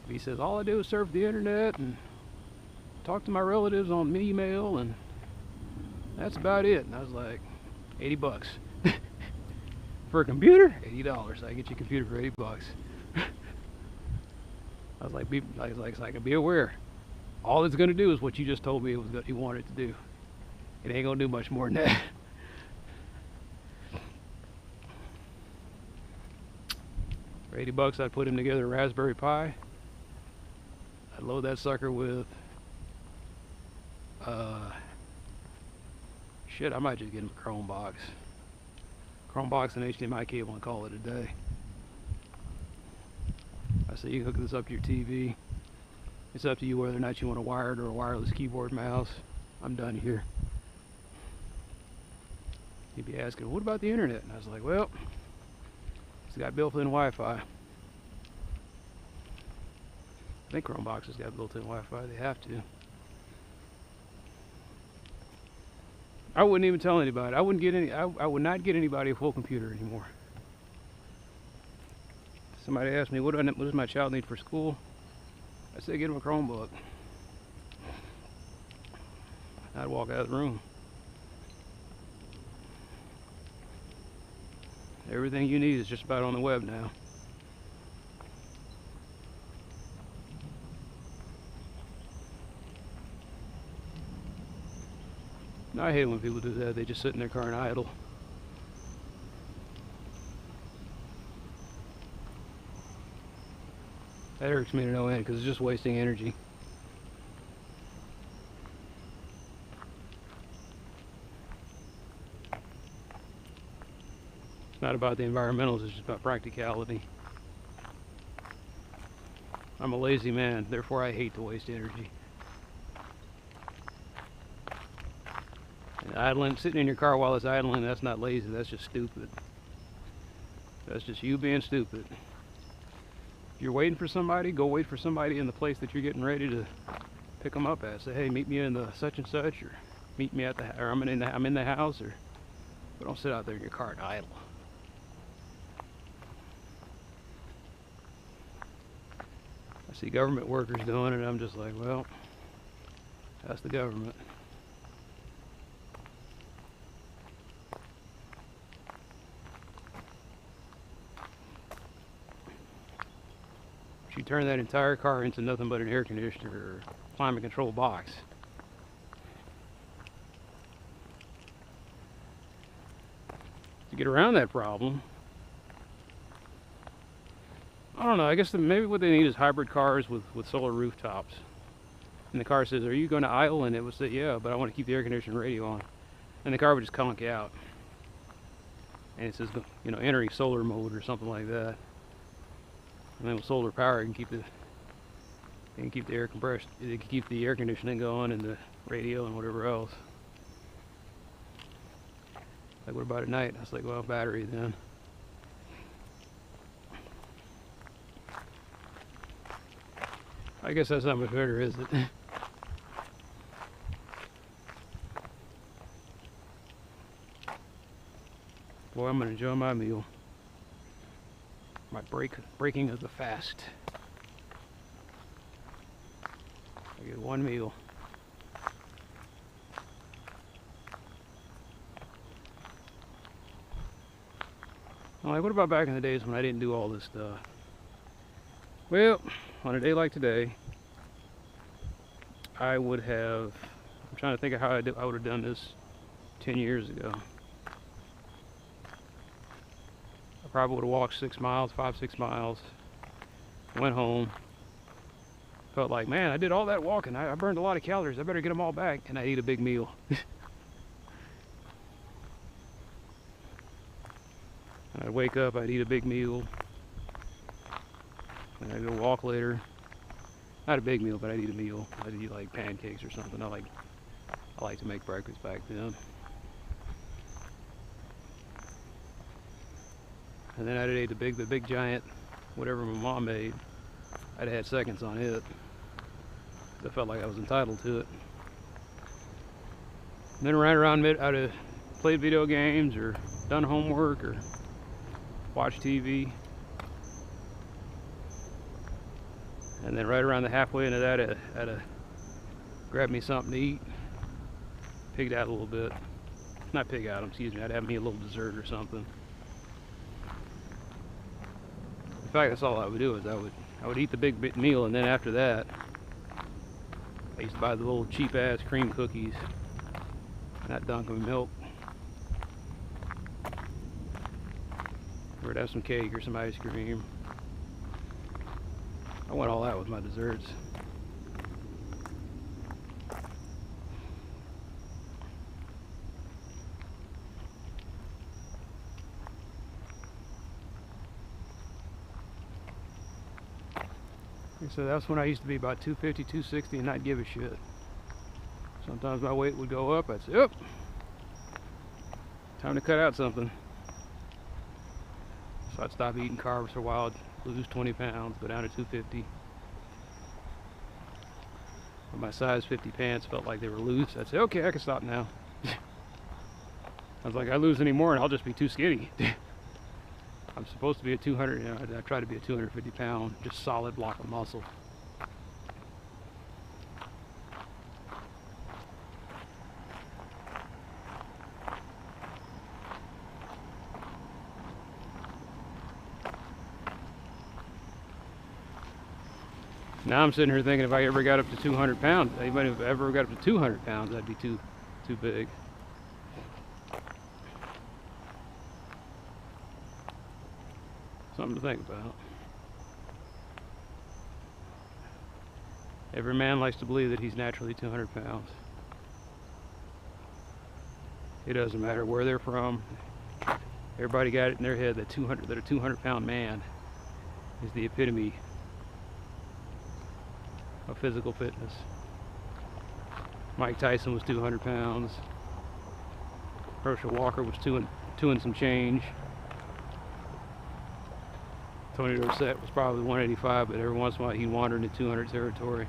He says, "All I do is surf the internet and talk to my relatives on email, and that's about it." And I was like, $80. For a computer? $80. I get you a computer for $80. I was like, so I can be aware. All it's going to do is what you just told me it was what you wanted to do. It ain't going to do much more than that. For $80, I'd put him together a Raspberry Pi. I'd load that sucker with shit, I might just get him a Chrome box. Chrome box and HDMI cable and call it a day. I say, you can hook this up to your TV. It's up to you whether or not you want a wired or a wireless keyboard mouse. I'm done here. He'd be asking, "What about the internet?" And I was like, "Well, it's got built-in Wi-Fi." I think Chrome boxes got built-in Wi-Fi. They have to. I wouldn't even tell anybody. I wouldn't get any. I would not get anybody a full computer anymore. Somebody asked me, what does my child need for school? I said, get him a Chromebook. I'd walk out of the room. Everything you need is just about on the web now. I hate when people do that. They just sit in their car and idle. That irks me to no end because it's just wasting energy. It's not about the environmentals, it's just about practicality. I'm a lazy man, therefore I hate to waste energy. And idling, sitting in your car while it's idling, that's not lazy, that's just stupid. That's just you being stupid. If you're waiting for somebody, go wait for somebody in the place that you're getting ready to pick them up at. Say, hey, meet me in the such and such, or meet me at the, or I'm in the house, or but don't sit out there in your car and idle. I see government workers doing it, and I'm just like, well, that's the government. You turn that entire car into nothing but an air conditioner or climate control box. To get around that problem, oh, don't know. I guess maybe what they need is hybrid cars with solar rooftops. And the car says, "Are you going to idle?" And it would say, "Yeah, but I want to keep the air conditioning radio on." And the car would just conk out. And it says, you know, entering solar mode or something like that. And then with solar power, it can keep the air compression, it can keep the air conditioning going and the radio and whatever else. Like, what about at night? I was like, well, battery then. I guess that's not much better, is it? Boy, I'm gonna enjoy my meal. My breaking of the fast. I get one meal. I'm like, what about back in the days when I didn't do all this stuff? Well, on a day like today, I would have, I'm trying to think of how I would have done this 10 years ago. I probably would have walked 6 miles, 5-6 miles, went home, felt like, man, I did all that walking, I burned a lot of calories, I better get them all back, and I'd eat a big meal. And I'd wake up, I'd eat a big meal, and I'd go walk later. Not a big meal, but I'd eat a meal. I'd eat like pancakes or something. I like to make breakfast back then. And then I'd ate the big giant, whatever my mom made. I'd had seconds on it. I felt like I was entitled to it. And then ran around I'd have played video games or done homework or watched TV. And then right around the halfway into that, I'd grab me something to eat. Pigged out a little bit. Not pig out, excuse me. I'd have me a little dessert or something. In fact, that's all I would do is I would eat the big meal, and then after that, I used to buy the little cheap ass cream cookies, and I'd dunk them in milk. Or I'd have some cake or some ice cream. I went all out with my desserts. So that's when I used to be about 250, 260 and not give a shit. Sometimes my weight would go up, I'd say, "Oop, time to cut out something." So I'd stop eating carbs for a while, I'd lose 20 pounds, go down to 250. When my size 50 pants felt like they were loose, I'd say, okay, I can stop now. I was like, I lose any more and I'll just be too skinny. I'm supposed to be a 200, you know, I try to be a 250 pound, just solid block of muscle. Now I'm sitting here thinking if I ever got up to 200 pounds, even if I ever got up to 200 pounds, that'd be too big. Something to think about. Every man likes to believe that he's naturally 200 pounds. It doesn't matter where they're from. Everybody got it in their head that a 200-pound man is the epitome of physical fitness. Mike Tyson was 200 pounds. Herschel Walker was two and some change. Tony Dorsett was probably 185, but every once in a while he wandered into 200 territory.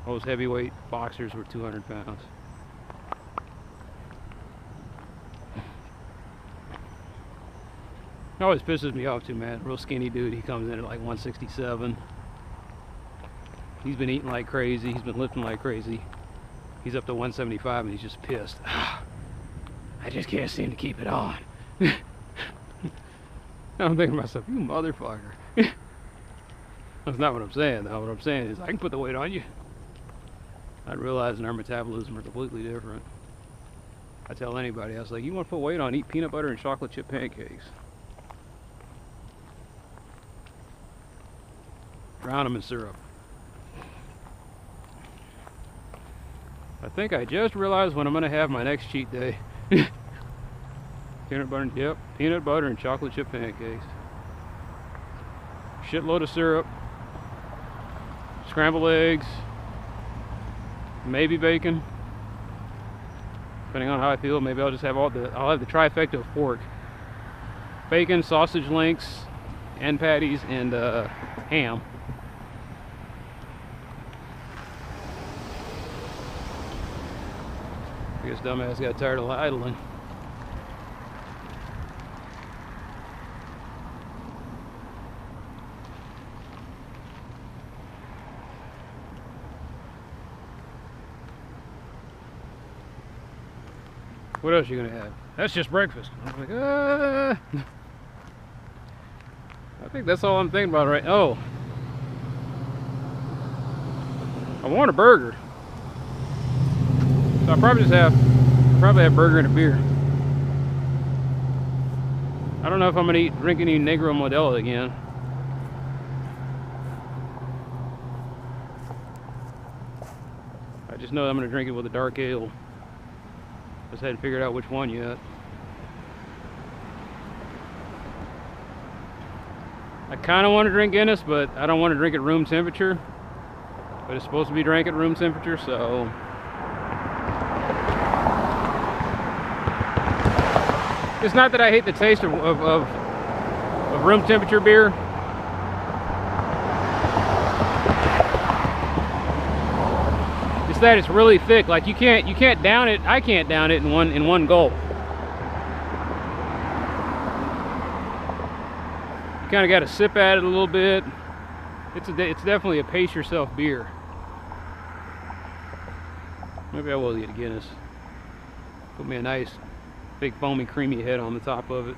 Most heavyweight boxers were 200 pounds. It always pisses me off too, man. Real skinny dude, he comes in at like 167. He's been eating like crazy, he's been lifting like crazy. He's up to 175 and he's just pissed. I just can't seem to keep it on. I'm thinking to myself, you motherfucker. That's not what I'm saying though. What I'm saying is I can put the weight on you. Not realizing our metabolism are completely different. I tell anybody, I was like, you want to put weight on, eat peanut butter and chocolate chip pancakes. drown them in syrup. I think I just realized when I'm going to have my next cheat day. Peanut butter, yep, peanut butter and chocolate chip pancakes. Shitload of syrup, scrambled eggs, maybe bacon. Depending on how I feel, maybe I'll just have I'll have the trifecta of pork. Bacon, sausage links, end patties, and ham. I guess dumbass got tired of idling. What else are you gonna have? That's just breakfast. I'm like, I think that's all I'm thinking about right now. Oh, I want a burger. So I'll probably have burger and a beer. I don't know if I'm gonna drink any Negro Modelo again. I just know I'm gonna drink it with a dark ale. Just hadn't figured out which one yet. I kind of want to drink Guinness, but I don't want to drink at room temperature. But it's supposed to be drank at room temperature, so... It's not that I hate the taste of room temperature beer. It's that it's really thick. Like you can't down it. I can't down it in one gulp. You kind of got to sip at it a little bit. It's definitely a pace yourself beer. Maybe I will get a Guinness. Put me a nice big foamy creamy head on the top of it.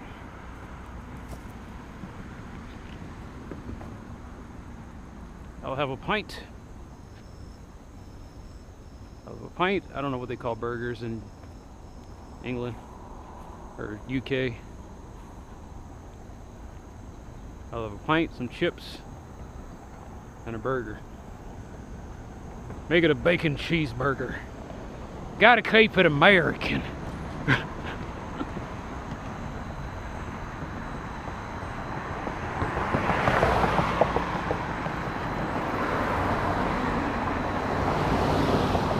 I'll have a pint. I don't know what they call burgers in England or UK. I'll have a pint, some chips, and a burger. Make it a bacon cheeseburger. Gotta keep it American.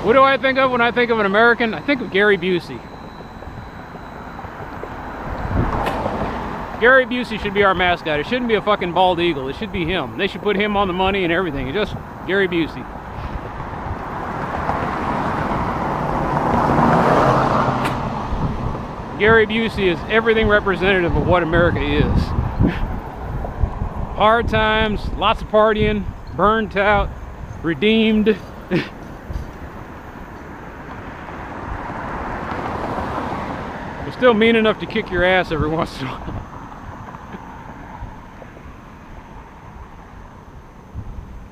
What do I think of when I think of an American? I think of Gary Busey. Gary Busey should be our mascot. It shouldn't be a fucking bald eagle. It should be him. They should put him on the money and everything. It's just Gary Busey. Gary Busey is everything representative of what America is. Hard times, lots of partying, burnt out, redeemed. Still mean enough to kick your ass every once in a while.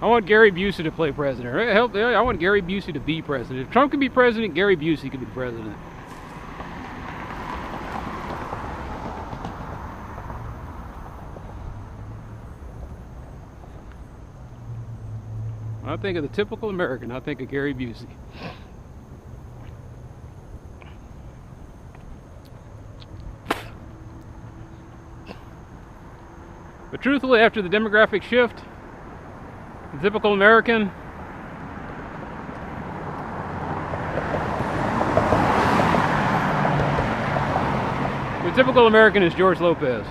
I want Gary Busey to play president. I want Gary Busey to be president. If Trump can be president, Gary Busey can be president. When I think of the typical American, I think of Gary Busey. But truthfully, after the demographic shift, the typical American is George Lopez.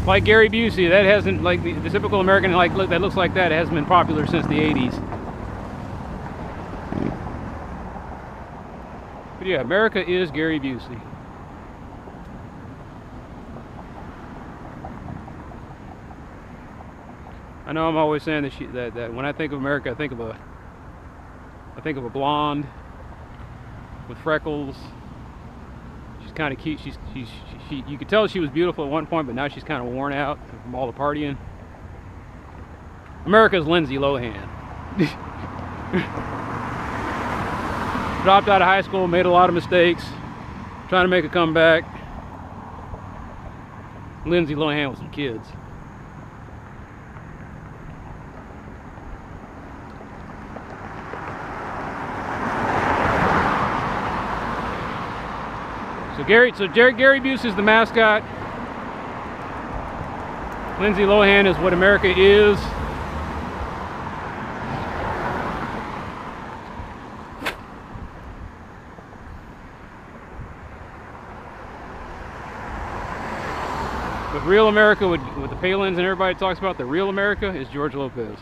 Like Gary Busey, that hasn't, like the typical American that looks like that hasn't been popular since the 80s. But yeah, America is Gary Busey. I know I'm always saying that when I think of America, I think of a blonde with freckles. She's kind of cute. You could tell she was beautiful at one point, but now she's kind of worn out from all the partying. America's Lindsay Lohan. Dropped out of high school, made a lot of mistakes, trying to make a comeback. Lindsay Lohan with some kids. So Gary Busey is the mascot. Lindsay Lohan is what America is. But real America, with the Palins and everybody talks about, the real America is George Lopez.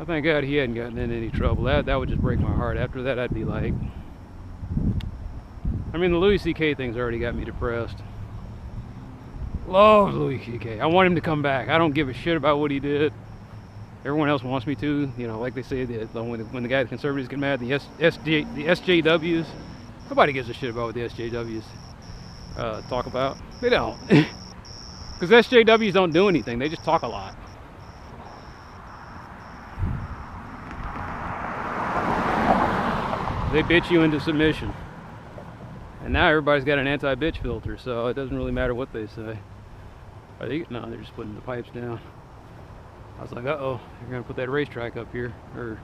Thank God he hadn't gotten in any trouble. That would just break my heart. After that, I'd be like, I mean, the Louis C.K. thing's already got me depressed. Love Louis C.K. I want him to come back. I don't give a shit about what he did. Everyone else wants me to. You know, like they say, when the guy, the conservatives get mad, the SJWs. Nobody gives a shit about what the SJWs talk about. They don't. Because SJWs don't do anything. They just talk a lot. They bitch you into submission. And now everybody's got an anti-bitch filter, so it doesn't really matter what they say. No, they're just putting the pipes down. I was like, uh-oh, they're going to put that racetrack up here. Or, it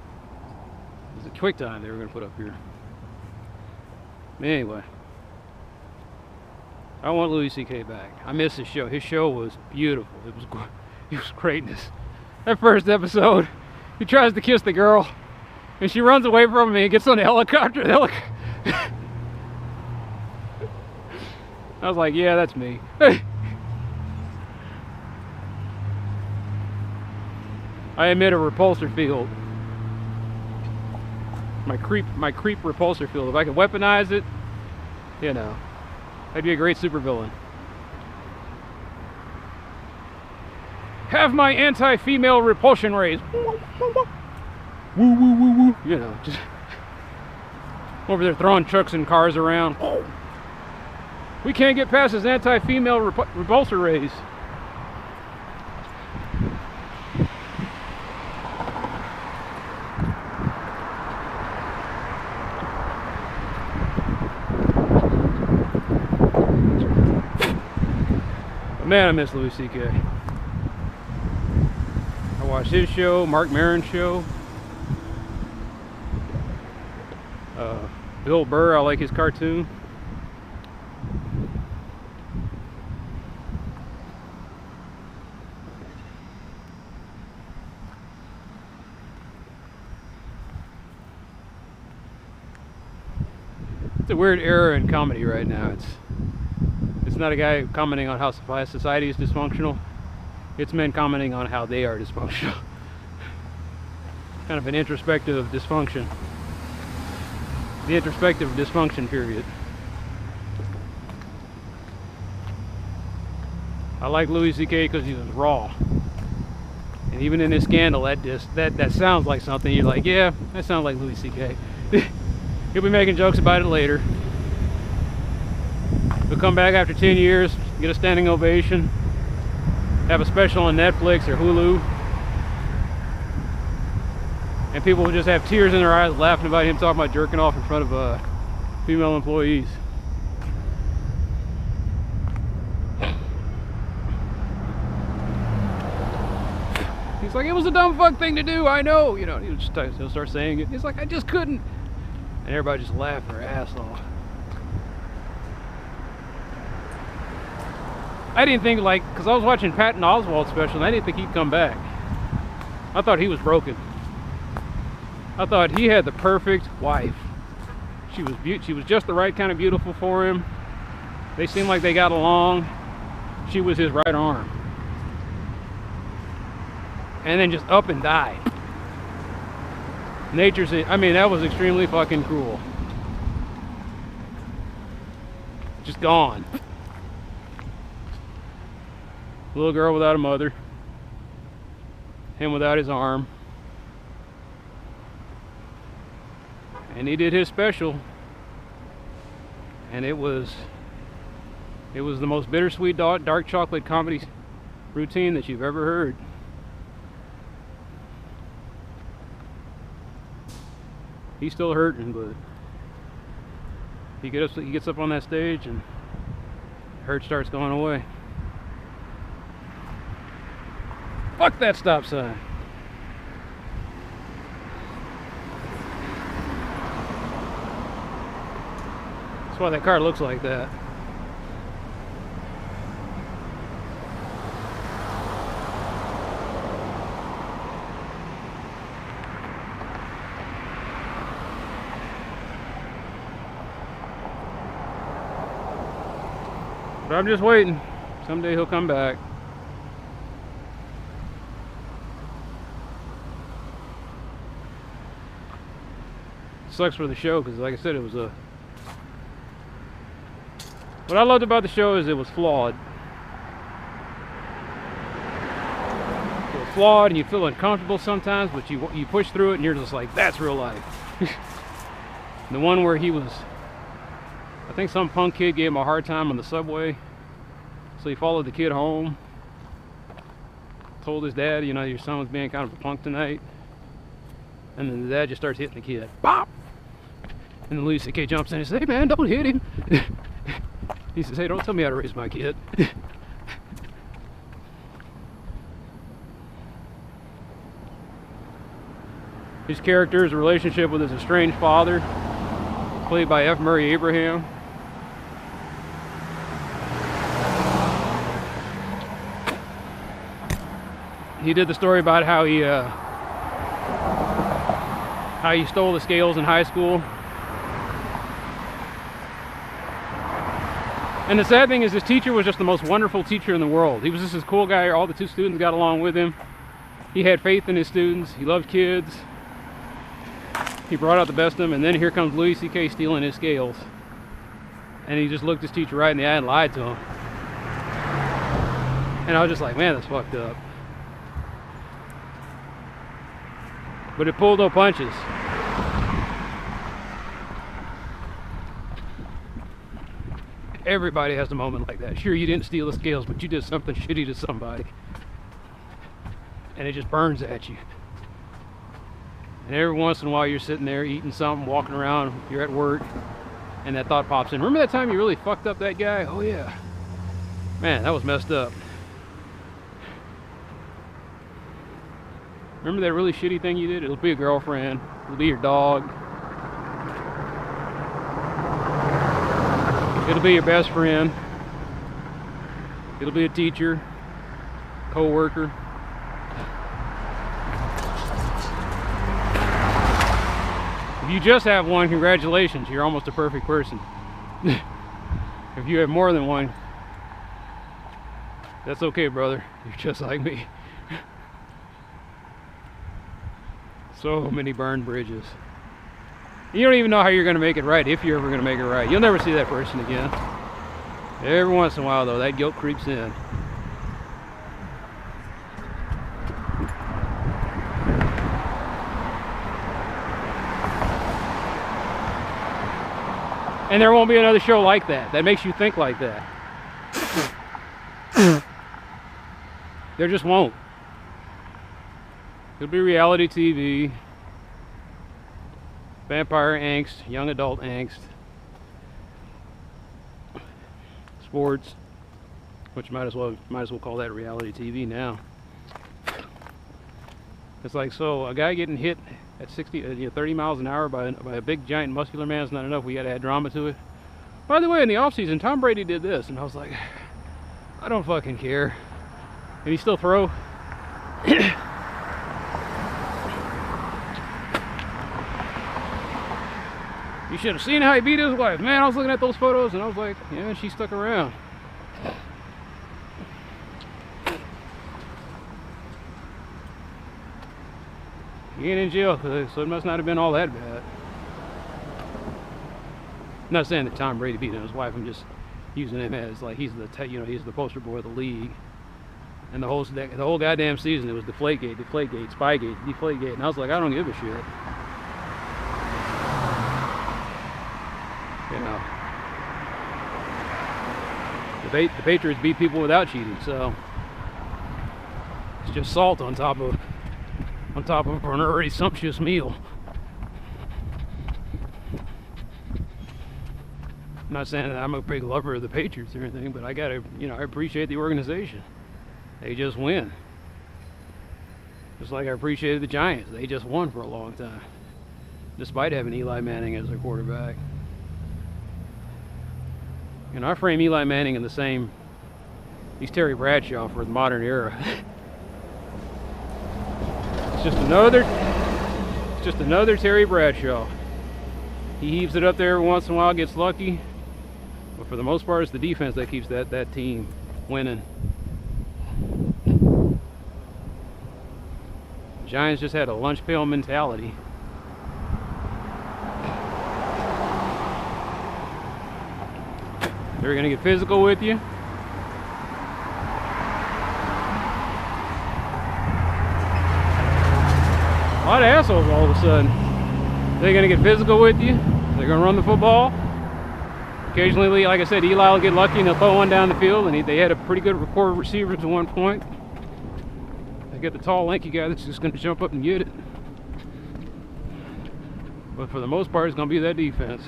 was a quick time they were going to put up here. Anyway. I want Louis C.K. back. I miss his show. His show was beautiful. It was greatness. That first episode, he tries to kiss the girl. And she runs away from him and he gets on the helicopter. I was like, yeah, that's me. I emit a repulsor field. My creep repulsor field. If I could weaponize it, you know, I'd be a great supervillain. Have my anti-female repulsion rays. Woo, woo, woo, woo. You know, just over there throwing trucks and cars around. We can't get past his anti-female repulsor rays. But man, I miss Louis C.K. I watched his show, Mark Maron's show. Bill Burr, I like his cartoon. It's a weird era in comedy right now. It's not a guy commenting on how society is dysfunctional. It's men commenting on how they are dysfunctional. Kind of an introspective dysfunction. The introspective dysfunction period. I like Louis C.K. because he was raw. And even in his scandal, that sounds like something. You're like, yeah, that sounds like Louis C.K. He'll be making jokes about it later. He'll come back after 10 years, get a standing ovation, have a special on Netflix or Hulu. And people will just have tears in their eyes laughing about him talking about jerking off in front of female employees. He's like, it was a dumb fuck thing to do, I know. You know, he'll start saying it. He's like, I just couldn't. And everybody just laughed their ass off. I didn't think, like, because I was watching Patton Oswalt's special and I didn't think he'd come back. I thought he was broken. I thought he had the perfect wife. She was just the right kind of beautiful for him. They seemed like they got along. She was his right arm. And then just up and died. I mean, that was extremely fucking cruel. just gone. Little girl without a mother. Him without his arm. And he did his special. And it was the most bittersweet dark chocolate comedy routine that you've ever heard. He's still hurting, but he gets up on that stage and hurt starts going away. Fuck that stop sign. That's why that car looks like that. But I'm just waiting. Someday he'll come back. Sucks for the show because, like I said, it was a... What I loved about the show is it was flawed. It was flawed and you feel uncomfortable sometimes, but you push through it and you're just like, that's real life. The one where he was... I think some punk kid gave him a hard time on the subway, so he followed the kid home, told his dad, you know, your son was being kind of a punk tonight, and then the dad just starts hitting the kid. Bop! And then Louis C.K. jumps in and says, hey man, don't hit him. He says, hey, don't tell me how to raise my kid. His character's relationship with his estranged father, played by F. Murray Abraham. He did the story about how he stole the scales in high school. And the sad thing is his teacher was just the most wonderful teacher in the world. He was just this cool guy. All the two students got along with him. He had faith in his students. He loved kids. He brought out the best of them. And then here comes Louis C.K. stealing his scales. And he just looked his teacher right in the eye and lied to him. And I was just like, man, that's fucked up. But it pulled no punches. Everybody has a moment like that. Sure, you didn't steal the scales, but you did something shitty to somebody. And it just burns at you. And every once in a while you're sitting there eating something, walking around, you're at work, and that thought pops in. Remember that time you really fucked up that guy? Oh yeah. Man, that was messed up. Remember that really shitty thing you did? It'll be a girlfriend. It'll be your dog. It'll be your best friend. It'll be a teacher, co-worker. If you just have one, congratulations, you're almost a perfect person. If you have more than one, that's okay, brother. You're just like me. So many burned bridges. You don't even know how you're going to make it right, if you're ever going to make it right. You'll never see that person again. Every once in a while, though, that guilt creeps in. And there won't be another show like that. That makes you think like that. There just won't. It'll be reality TV. Vampire angst, young adult angst, sports, which might as well call that reality TV now. It's like, so a guy getting hit at 30 miles an hour by a big giant muscular man is not enough. We got to add drama to it. By the way, in the off season, Tom Brady did this, and I was like, I don't fucking care. And he still throw. You should have seen how he beat his wife. Man, I was looking at those photos and I was like, yeah, she stuck around. He ain't in jail, so it must not have been all that bad. I'm not saying that Tom Brady beat his wife. I'm just using him as like he's the poster boy of the league. And the whole goddamn season it was Deflategate, Spygate, Deflategate, and I was like, I don't give a shit. You know, the Patriots beat people without cheating, so it's just salt on top of an already sumptuous meal. I'm not saying that I'm a big lover of the Patriots or anything, but I gotta, I appreciate the organization. They just win. Just like I appreciated the Giants. They just won for a long time, despite having Eli Manning as their quarterback. I frame Eli Manning in the same, he's Terry Bradshaw for the modern era. It's just another Terry Bradshaw. He heaves it up there every once in a while, gets lucky. But for the most part, it's the defense that keeps that team winning. Giants just had a lunch pail mentality. They're gonna get physical with you. A lot of assholes all of a sudden. They're gonna get physical with you. They're gonna run the football. Occasionally, like I said, Eli will get lucky and they'll throw one down the field, and they had a pretty good core of receivers at one point. They get the tall, lanky guy that's just gonna jump up and get it. But for the most part, it's gonna be that defense.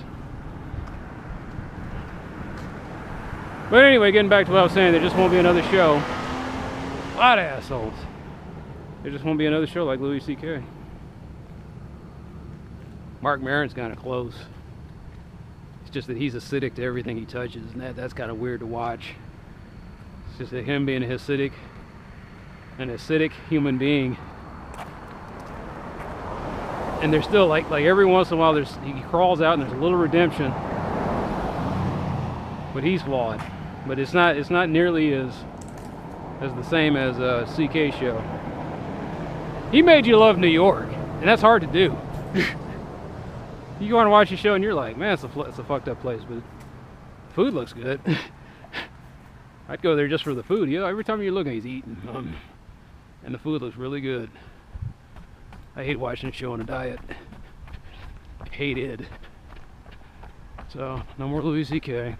But anyway, getting back to what I was saying, there just won't be another show. A lot of assholes. There just won't be another show like Louis C.K. Mark Maron's kind of close. It's just that he's acidic to everything he touches, and that's kind of weird to watch. It's just that him being an acidic human being. And there's still like every once in a while he crawls out and there's a little redemption. But he's flawed. But it's not nearly as the same as a CK show. He made you love New York, and that's hard to do. You go on and watch the show and you're like, man, it's a fucked up place, but food looks good. I'd go there just for the food. Every time you're looking, he's eating, and the food looks really good. I hate watching a show on a diet. I hated. So no more Louis C.K.